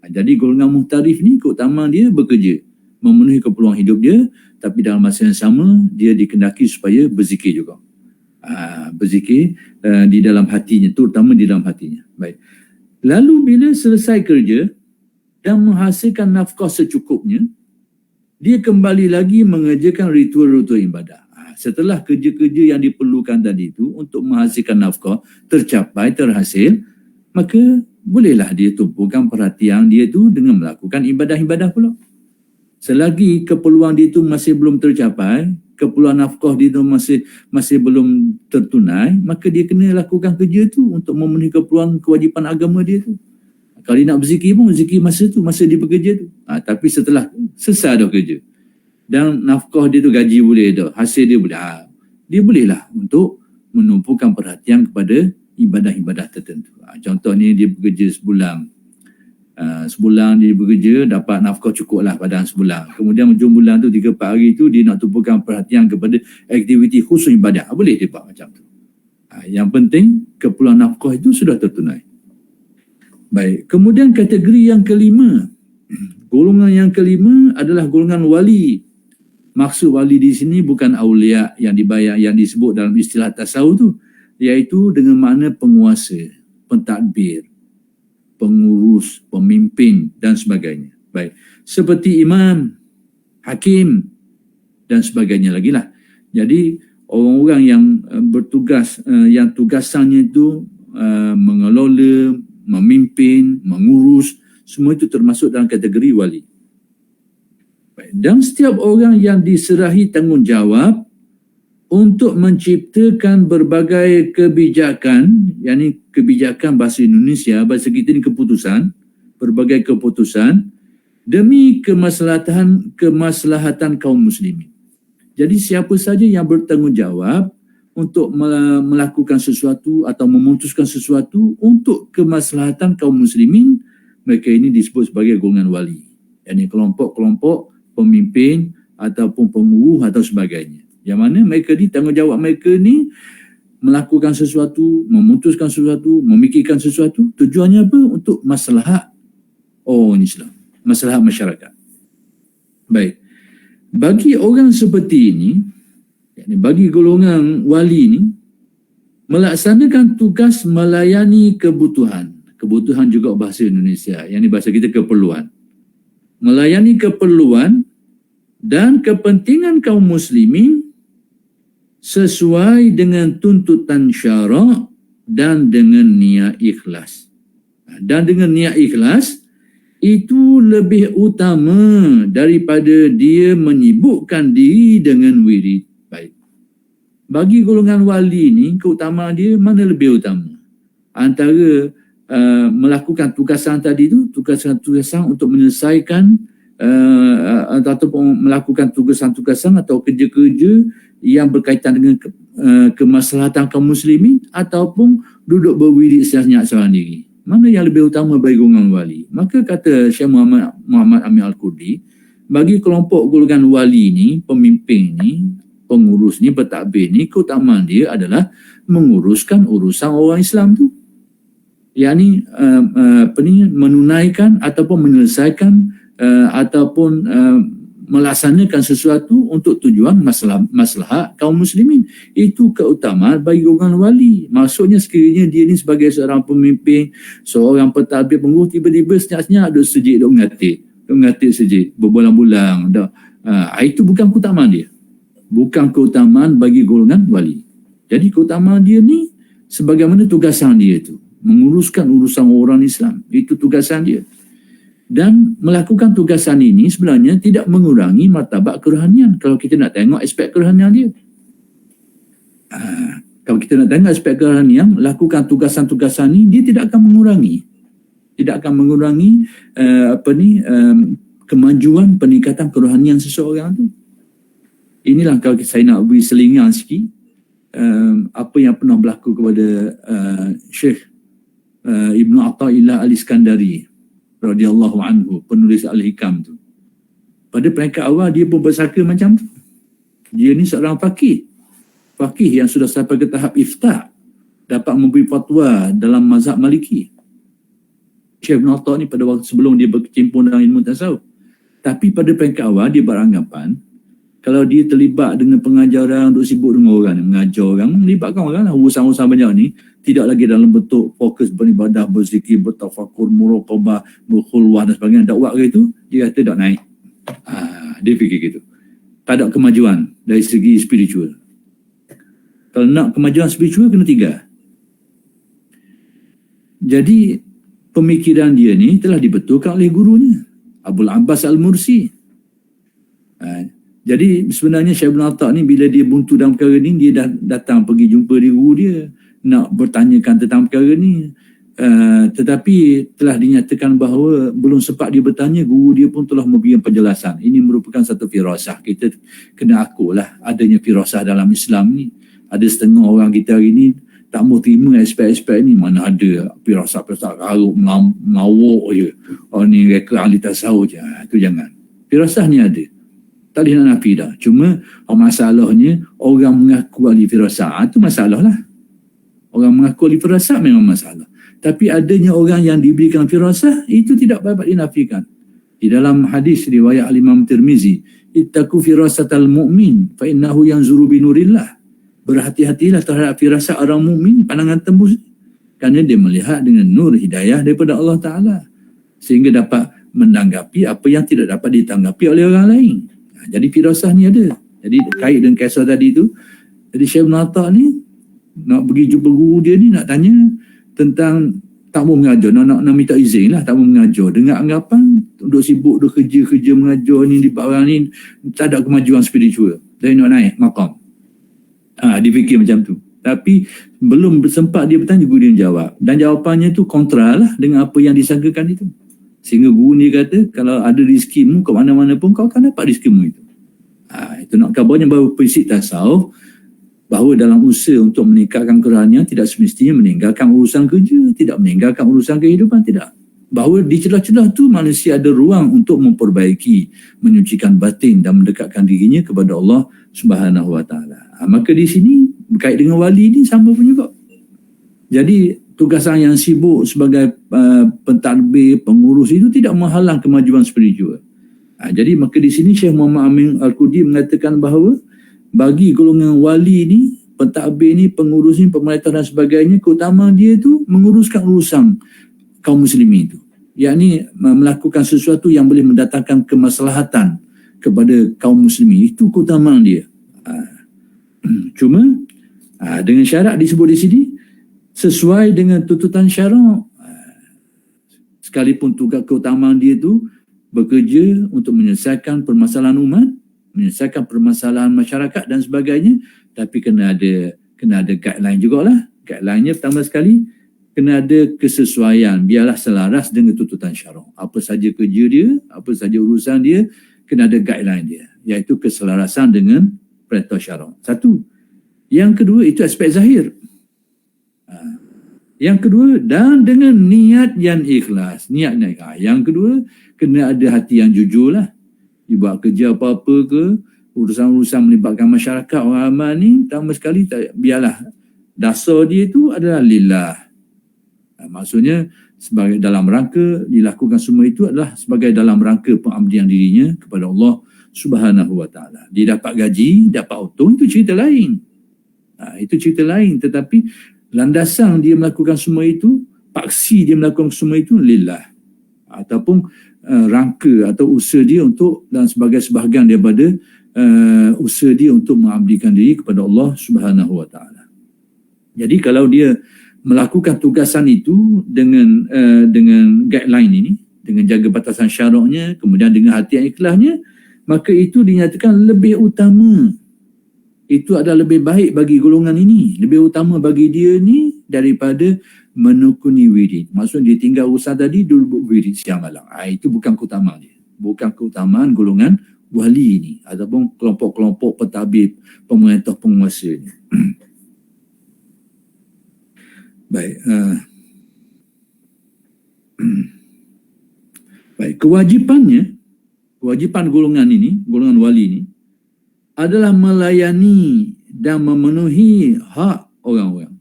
Speaker 2: Jadi golongan muhtarif ni keutamaan dia bekerja, memenuhi keperluan hidup dia, tapi dalam masa yang sama dia dikendaki supaya berzikir juga. Berzikir di dalam hatinya, terutama di dalam hatinya. Baik. Lalu bila selesai kerja dan menghasilkan nafkah secukupnya, dia kembali lagi mengerjakan ritual-ritual ibadah. Setelah kerja-kerja yang diperlukan tadi itu untuk menghasilkan nafkah tercapai, terhasil, maka bolehlah dia tumpukan perhatian dia tu dengan melakukan ibadah-ibadah pula. Selagi keperluan dia tu masih belum tercapai, keperluan nafkah dia tu masih belum tertunai, maka dia kena lakukan kerja tu untuk memenuhi keperluan kewajipan agama dia tu. Kalau dia nak berzikir pun, zikir masa tu, masa dia bekerja tu. Tapi setelah selesai dah kerja dan nafkah dia tu, gaji boleh dah, hasil dia boleh, dia bolehlah untuk menumpukan perhatian kepada ibadah-ibadah tertentu. Contohnya dia bekerja sebulan. Sebulan dia bekerja, dapat nafkah cukup lah pada sebulan. Kemudian hujung bulan tu 3-4 hari tu dia nak tumpukan perhatian kepada aktiviti khusus ibadah. Boleh dia buat macam tu. Yang penting keperluan nafkah itu sudah tertunai. Baik. Kemudian kategori yang kelima. Golongan yang kelima adalah golongan wali. Maksud wali di sini bukan aulia yang disebut dalam istilah tasawuf tu, iaitu dengan makna penguasa, pentadbir, pengurus, pemimpin dan sebagainya. Baik. Seperti imam, hakim dan sebagainya lagi lah. Jadi orang-orang yang bertugas, yang tugasannya itu mengelola, memimpin, mengurus, semua itu termasuk dalam kategori wali. Baik. Dan setiap orang yang diserahi tanggungjawab untuk menciptakan berbagai kebijakan, yakni kebijakan bahasa Indonesia, bahasa kita ni keputusan, berbagai keputusan demi kemaslahatan kaum muslimin. Jadi siapa saja yang bertanggungjawab untuk melakukan sesuatu atau memutuskan sesuatu untuk kemaslahatan kaum muslimin, mereka ini disebut sebagai golongan wali. Yakni kelompok-kelompok pemimpin ataupun penguruh atau sebagainya. Yang mana mereka ni, tanggungjawab mereka ni melakukan sesuatu, memutuskan sesuatu, memikirkan sesuatu. Tujuannya apa? Untuk maslahat orang Islam, maslahat masyarakat. Baik. Bagi orang seperti ini, bagi golongan wali ini, melaksanakan tugas melayani kebutuhan juga bahasa Indonesia, yang ini bahasa kita keperluan. Melayani keperluan dan kepentingan kaum muslimin sesuai dengan tuntutan syarak dan dengan niat ikhlas. Dan dengan niat ikhlas itu lebih utama daripada dia menyibukkan diri dengan wirid. Baik. Bagi golongan wali ni, keutamaan dia mana lebih utama? Antara melakukan tugasan tadi tu, tugasan untuk menyelesaikan ataupun melakukan tugasan-tugasan atau kerja-kerja yang berkaitan dengan kemaslahatan kaum muslimin, ataupun duduk berwirid seorang diri. Mana yang lebih utama bagi golongan wali? Maka kata Syekh Muhammad Amin Al-Qurdi, bagi kelompok golongan wali ni, pemimpin ni, pengurus ni, pentadbir ni, keutamaan dia adalah menguruskan urusan orang Islam tu. Yakni menunaikan ataupun menyelesaikan ataupun melaksanakan sesuatu untuk tujuan maslahat kaum muslimin. Itu keutamaan bagi golongan wali. Maksudnya sekiranya dia ni sebagai seorang pemimpin, seorang pentadbir, pengurus, tiba-tiba senyap-senyap duk sejik, duk ngatik sejik berbulan-bulan. Itu bukan keutamaan dia. Bukan keutamaan bagi golongan wali. Jadi keutamaan dia ni sebagaimana tugasan dia tu, menguruskan urusan orang Islam. Itu tugasan dia. Dan melakukan tugasan ini sebenarnya tidak mengurangi martabat kerohanian kalau kita nak tengok aspek kerohanian dia. Kalau kita nak tengok aspek kerohanian, lakukan tugasan-tugasan ini, dia tidak akan mengurangi. Tidak akan mengurangi kemajuan peningkatan kerohanian seseorang tu. Inilah kalau saya nak beri selingan sikit, apa yang pernah berlaku kepada Syekh Ibnu Athaillah Al-Iskandari radhiyallahu anhu, penulis Al-Hikam tu. Pada peringkat awal dia pun bersangka macam tu. Dia ni seorang faqih yang sudah sampai ke tahap ifta', dapat memberi fatwa dalam mazhab Maliki. Syekh Ibn Atta' ni pada waktu sebelum dia berkecimpung dalam ilmu tasawuf. Tapi pada peringkat awal dia beranggapan kalau dia terlibat dengan pengajaran, duk sibuk dengan orang, mengajar orang, melibatkan orang lah, urusan-urusan banyak ni, tidak lagi dalam bentuk fokus beribadah, berzikir, bertafakur, muraqabah, berkhulwah dan sebagainya, dakwah itu, dia kata tak naik. Dia fikir gitu. Tak ada kemajuan dari segi spiritual. Kalau nak kemajuan spiritual, kena 3. Jadi, pemikiran dia ni telah dibetulkan oleh gurunya, Abul Abbas Al-Mursi. Jadi sebenarnya Syekh Ibn Atta' ni bila dia buntu dalam perkara ni, dia datang pergi jumpa di guru dia nak bertanyakan tentang perkara ni. Tetapi telah dinyatakan bahawa belum sempat dia bertanya, guru dia pun telah memberikan penjelasan. Ini merupakan satu firasah. Kita kena akulah adanya firasah dalam Islam ni. Ada setengah orang kita hari ni tak mau terima aspek-aspek ni. Mana ada firasah-firasah karut, melawak je. Oh ni reka ahli tasawuf je. Itu jangan. Firasah ni ada. Tak boleh nak nafi dah. Cuma masalahnya orang mengaku ahli firasat, itu masalah lah. Orang mengaku ahli firasat memang masalah. Tapi adanya orang yang diberikan firasah, itu tidak dapat dinafikan. Di dalam hadis riwayat Al-Imam Tirmizi, ittaqu firasatal mu'min fa innahu yanzuru binurillah. Berhati-hatilah terhadap firasat orang mukmin, pandangan tembus, kerana dia melihat dengan nur hidayah daripada Allah Ta'ala, sehingga dapat menanggapi apa yang tidak dapat ditanggapi oleh orang lain. Jadi firasah ni ada. Jadi kait dengan kisah tadi tu, jadi Syekh Nata ni nak pergi jumpa guru dia ni, nak tanya tentang tak mau mengajar, nak minta izin lah, tak mau mengajar, dengan anggapan duk sibuk, duk kerja mengajar ni di barang ni, tak ada kemajuan spiritual, dia nak naik maqam. Dia fikir macam tu. Tapi belum sempat dia bertanya, guru dia jawab, dan jawapannya tu kontra lah dengan apa yang disangkakan itu. Sehingga guru ni kata, kalau ada rezekimu ke mana-mana pun kau akan dapat rezekimu itu. Itu nak kabarnya bahawa prinsip tasawuf, bahawa dalam usaha untuk meningkatkan kerohanian tidak semestinya meninggalkan urusan kerja, tidak meninggalkan urusan kehidupan, tidak. Bahawa di celah-celah tu manusia ada ruang untuk memperbaiki, menyucikan batin dan mendekatkan dirinya kepada Allah Subhanahu Wa Taala. Maka di sini berkait dengan wali ni sama pun juga. Jadi tugasan yang sibuk sebagai pentadbir, pengurus itu tidak menghalang kemajuan spiritual. Jadi maka di sini Syekh Muhammad Amin Al-Qudi mengatakan bahawa bagi golongan wali ni, pentadbir ni, pengurus ni, pemerintah dan sebagainya, keutamaan dia tu menguruskan urusan kaum muslimin itu, yakni melakukan sesuatu yang boleh mendatangkan kemaslahatan kepada kaum muslimin. Itu keutamaan dia. Cuma dengan syarat disebut di sini sesuai dengan tuntutan syarak. Sekalipun tugas keutamaan dia tu bekerja untuk menyelesaikan permasalahan umat, menyelesaikan permasalahan masyarakat dan sebagainya, tapi kena ada guideline jugalah. Guideline-nya pertama sekali kena ada kesesuaian, biarlah selaras dengan tuntutan syarak. Apa saja kerja dia, apa saja urusan dia, kena ada guideline dia, iaitu keselarasan dengan perintah syarak. Satu. Yang kedua, itu aspek zahir. Yang kedua, dan dengan niat yang ikhlas. Yang kedua, kena ada hati yang jujur lah. Dibuat kerja apa-apa ke, urusan-urusan melibatkan masyarakat orang amal ni, pertama sekali biarlah dasar dia tu adalah lillah. Maksudnya sebagai dalam rangka dilakukan semua itu adalah sebagai dalam rangka pengabdian dirinya kepada Allah Subhanahu Wa Taala. Dia dapat gaji, dapat untung, itu cerita lain. Itu cerita lain, tetapi landasan dia melakukan semua itu, paksi dia melakukan semua itu lillah, ataupun rangka atau usaha dia untuk, dan sebagai sebahagian daripada usaha dia untuk mengabdikan diri kepada Allah Subhanahu Wa Taala. Jadi kalau dia melakukan tugasan itu dengan guideline ini, dengan jaga batasan syaraknya, kemudian dengan hati yang ikhlasnya, maka itu dinyatakan lebih utama. Itu adalah lebih baik bagi golongan ini, lebih utama bagi dia ni daripada menekuni wirid. Maksudnya dia tinggal urusan tadi, dulu wirid siang malam. Itu bukan keutamaan dia. Bukan keutamaan golongan wali ini ataupun kelompok-kelompok pentadbir, pemerintah, penguasa ni. Baik. Baik, kewajipan golongan ini, golongan wali ini adalah melayani dan memenuhi hak orang-orang.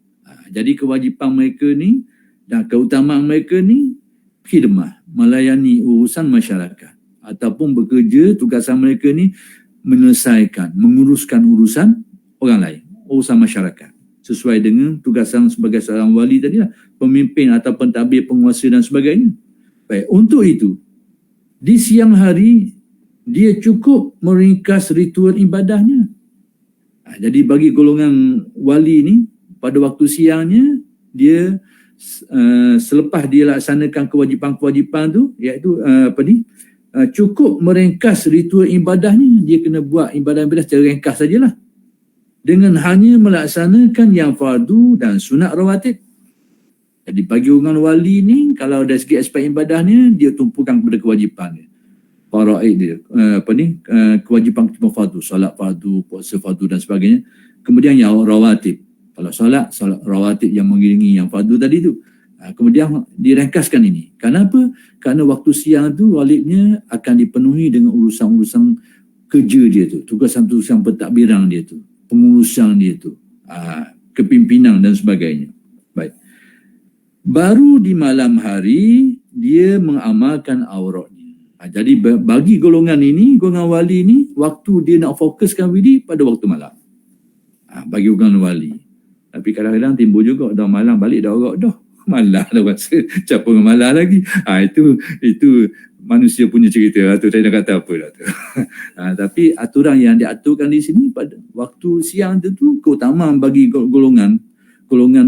Speaker 2: Jadi kewajipan mereka ni dan keutamaan mereka ni khidmah, melayani urusan masyarakat, ataupun bekerja, tugasan mereka ni menyelesaikan, menguruskan urusan orang lain, urusan masyarakat, sesuai dengan tugasan sebagai seorang wali tadi lah, pemimpin atau pentadbir, penguasa dan sebagainya. Baik, untuk itu di siang hari dia cukup meringkas ritual ibadahnya. Jadi bagi golongan wali ni, pada waktu siangnya dia selepas dia laksanakan kewajipan-kewajipan tu, iaitu cukup meringkas ritual ibadahnya. Dia kena buat ibadah-ibadah secara ringkas sajalah, dengan hanya melaksanakan yang fardu dan sunat rawatib. Jadi bagi golongan wali ni, kalau dari segi aspek ibadahnya, dia tumpukan kepada kewajipan dia, faraid dia, kewajipan fardu, solat fardu, puasa fardu dan sebagainya. Kemudian yang rawatib, kalau solat rawatib yang mengiringi yang fardu tadi tu. Kemudian direngkaskan ini. Kenapa? Kerana waktu siang tu walidnya akan dipenuhi dengan urusan-urusan kerja dia tu, tugasan-tugasan pentadbiran dia tu, pengurusan dia tu, kepimpinan dan sebagainya. Baik. Baru di malam hari dia mengamalkan auratnya. Jadi bagi golongan ini, golongan wali ini, waktu dia nak fokuskan wiri pada waktu malam. Bagi golongan wali. Tapi kadang-kadang timbul juga dah malam balik dah aurat dah. Malah dah rasa capur dengan malah lagi. Itu manusia punya cerita lah tu. Saya nak kata apa dah tu. Tapi aturan yang diaturkan di sini pada waktu siang tu keutamaan bagi golongan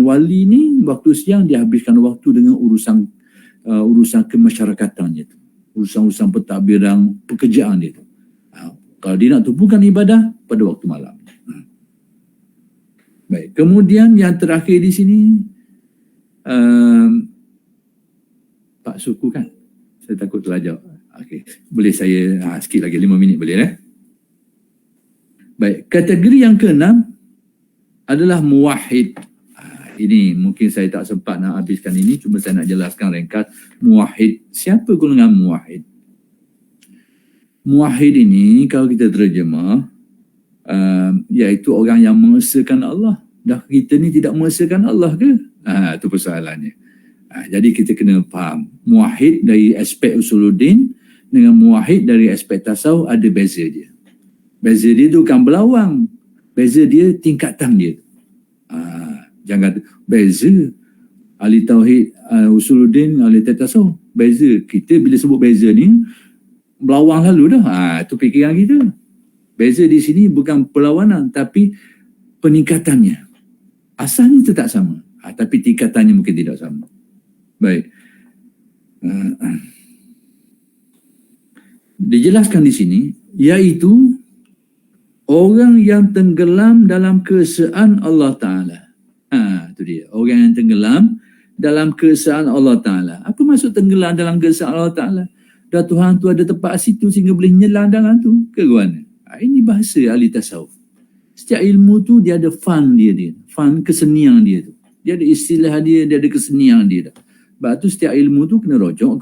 Speaker 2: wali ni, waktu siang dia habiskan waktu dengan urusan kemasyarakatan tu, urusan pentadbiran pekerjaan dia tu. Kalau dia nak tumpukan ibadah pada waktu malam. Baik, kemudian yang terakhir di sini Pak Suku kan, saya takut terlajak. Okey, boleh saya sikit lagi 5 minit boleh Baik, kategori yang keenam adalah muwahhid. Ini mungkin saya tak sempat nak habiskan ini, cuma saya nak jelaskan ringkas muwahhid. Siapa golongan muwahhid? Muwahhid ini kalau kita terjemah iaitu orang yang mengesahkan Allah. Dah kita ni tidak mengesahkan Allah ke? Itu persoalannya. Jadi kita kena faham muwahhid dari aspek usuluddin dengan muwahhid dari aspek tasawuf ada beza dia. Beza dia tu bukan berlawang. Beza dia tingkatan dia. Jangan beza ahli tauhid, usuluddin, ahli tasawuf. Beza. Kita bila sebut beza ni berlawang lalu dah. Itu fikiran kita. Beza di sini bukan perlawanan tapi peningkatannya. Asalnya tetap sama. Tapi tingkatannya mungkin tidak sama. Baik. Dijelaskan di sini iaitu orang yang tenggelam dalam keesaan Allah Ta'ala. Itu dia. Orang yang tenggelam dalam keesaan Allah Ta'ala. Apa maksud tenggelam dalam keesaan Allah Ta'ala? Dah Tuhan tu ada tempat situ sehingga boleh nyelam dalam tu. Ke mana? Ini bahasa ahli tasawuf. Setiap ilmu tu dia ada fun dia. Fun kesenian dia tu. Dia ada istilah dia ada kesenian dia. Sebab tu setiap ilmu tu kena rujuk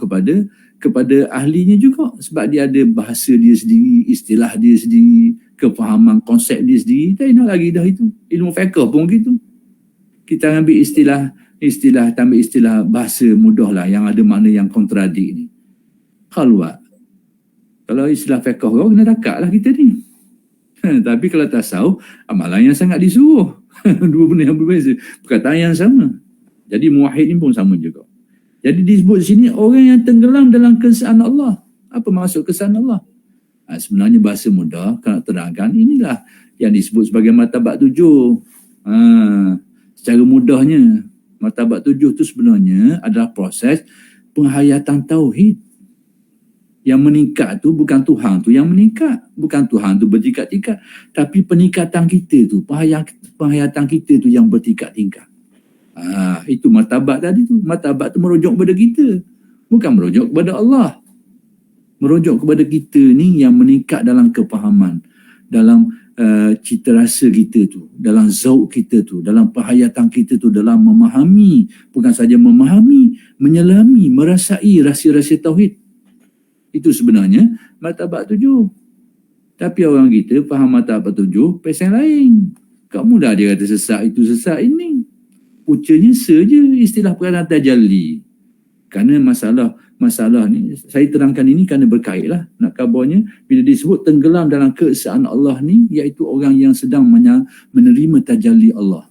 Speaker 2: kepada ahlinya juga. Sebab dia ada bahasa dia sendiri, istilah dia sendiri, kefahaman konsep dia sendiri. Tak nak lagi dah itu. Ilmu fiqh pun gitu. Kita ambil istilah bahasa mudah lah yang ada makna yang kontradik ni. Kalau istilah fiqh kau kena rakat lah kita ni. Tapi kalau tasawuf, amalan yang sangat disuruh. Dua benda yang berbeza. Perkataan yang sama. Jadi muwahhid ni pun sama juga. Jadi disebut di sini orang yang tenggelam dalam keesaan Allah. Apa maksud keesaan Allah? Sebenarnya bahasa mudah, kalau terangkan inilah yang disebut sebagai martabat 7. Secara mudahnya, martabat 7 itu sebenarnya adalah proses penghayatan tauhid. Yang meningkat tu bukan Tuhan tu yang meningkat. Bukan Tuhan tu bertingkat-tingkat. Tapi peningkatan kita tu, penghayatan kita tu yang bertingkat-tingkat. Itu martabat tadi tu. Martabat tu merujuk kepada kita. Bukan merujuk kepada Allah. Merujuk kepada kita ni yang meningkat dalam kefahaman. Dalam cita rasa kita tu. Dalam zauq kita tu. Dalam penghayatan kita tu. Dalam memahami. Bukan saja memahami. Menyelami. Merasai rahsia-rahsia tauhid. Itu sebenarnya martabat 7. Tapi orang kita faham martabat 7 pasal lain. Kamu dah dia kata sesat itu sesat ini. Pucanya saja istilah perkataan tajalli. Kerana masalah ni saya terangkan ini kerana berkait lah. Nak kabarnya bila disebut tenggelam dalam keesaan Allah ni iaitu orang yang sedang menerima tajalli Allah.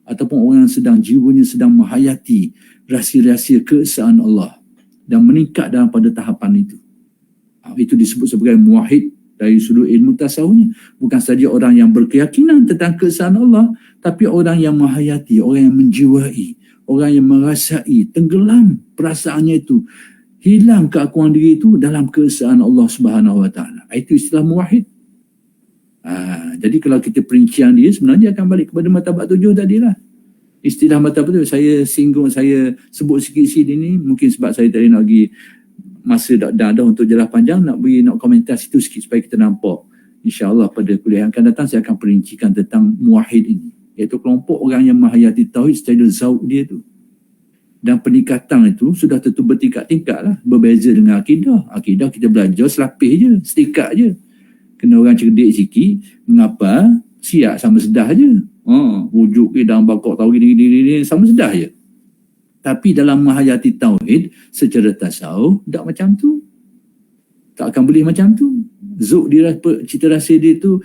Speaker 2: Ataupun orang yang jiwanya sedang menghayati rahsia-rahsia keesaan Allah dan meningkat dalam pada tahapan itu. Itu disebut sebagai muwahhid dari sudut ilmu tasawufnya. Bukan saja orang yang berkeyakinan tentang keesaan Allah, tapi orang yang menghayati, orang yang menjiwai, orang yang merasai, tenggelam perasaannya itu, hilang keakuan diri itu dalam keesaan Allah Subhanahu Wa Taala. Itu istilah muwahhid. Jadi kalau kita perincian dia sebenarnya akan balik kepada martabat 7 tadilah. Istilah martabat 7 saya sebut sikit-sikit ini mungkin sebab saya tak nak lagi masa dah untuk jelas panjang nak komentar situ sikit supaya kita nampak. InsyaAllah pada kuliah yang akan datang saya akan perincikan tentang muwahhid ini. Iaitu kelompok orang yang menghayati tauhid secara zauq dia tu. Dan peningkatan itu sudah tentu bertingkat-tingkat lah. Berbeza dengan akidah. Akidah kita belajar selapis je, setikat je. Kena orang cerdik sikit, mengapa siap sama sedah je. Wujud ke dalam bakok tahu gini sama sedah je. Tapi dalam menghayati tauhid secara tasawuf tak macam tu. Tak akan boleh macam tu. Zuk dia, cita rasa dia tu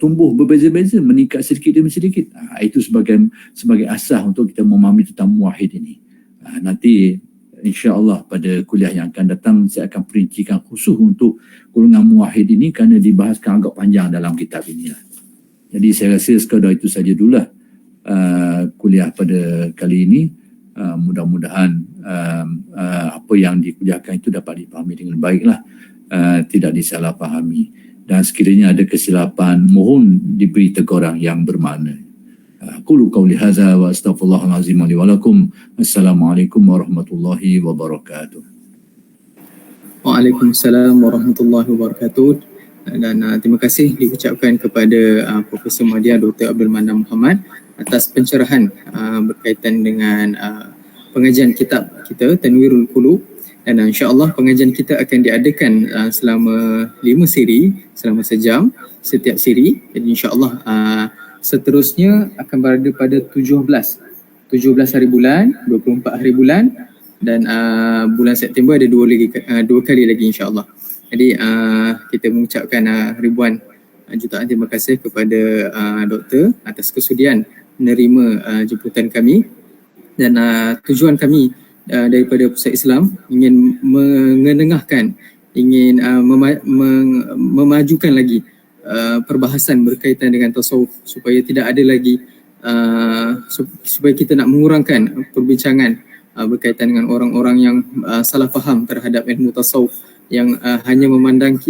Speaker 2: tumbuh berbeza-beza, meningkat sedikit demi sedikit. Itu sebagai asas untuk kita memahami tentang muwahhid ini. Nanti insya-Allah pada kuliah yang akan datang saya akan perincikan khusus untuk golongan muwahhid ini kerana dibahaskan agak panjang dalam kitab ini. Jadi saya rasa sekadar itu saja dululah kuliah pada kali ini. Mudah-mudahan apa yang dikuliahkan itu dapat dipahami dengan baiklah, tidak disalahfahami, dan sekiranya ada kesilapan mohon diberi teguran yang bermakna. Qulu qawli hadza wa astaghfirullahal azim li wa lakum. Assalamualaikum warahmatullahi wabarakatuh.
Speaker 1: Waalaikumsalam warahmatullahi wabarakatuh. Dan terima kasih diucapkan kepada Profesor Madya Dr. Abdul Manam Muhammad atas pencerahan berkaitan dengan pengajian kitab kita Tanwirul Qulub, dan insya-Allah pengajian kita akan diadakan selama 5 siri, selama sejam setiap siri. Jadi insya-Allah seterusnya akan berada pada 17 hari bulan, 24 hari bulan, dan bulan September ada dua kali lagi insya-Allah. Jadi kita mengucapkan ribuan jutaan terima kasih kepada doktor atas kesudian menerima jemputan kami, dan tujuan kami daripada Pusat Islam ingin mengenengahkan, ingin memajukan lagi perbahasan berkaitan dengan tasawuf supaya tidak ada lagi supaya kita nak mengurangkan perbincangan berkaitan dengan orang-orang yang salah faham terhadap ilmu tasawuf, yang hanya memandang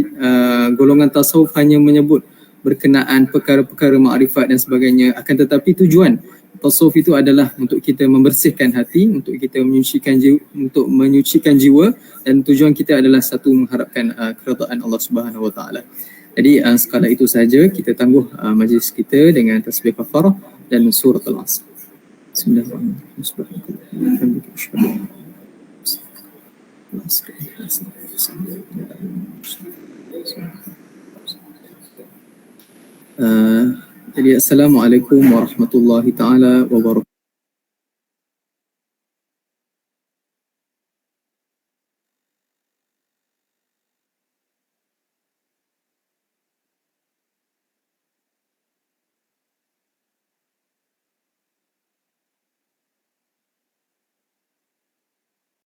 Speaker 1: golongan tasawuf hanya menyebut berkenaan perkara-perkara makrifat dan sebagainya, akan tetapi tujuan tasawuf itu adalah untuk kita membersihkan hati, untuk kita menyucikan jiwa, dan tujuan kita adalah satu mengharapkan keridaan Allah Subhanahu Wa Taala. Jadi sekadar itu saja, kita tangguh majlis kita dengan tasbih kafarah dan surah Al-Asr. Bismillahirrahmanirrahim. Jadi assalamualaikum warahmatullahi taala wabarakatuh.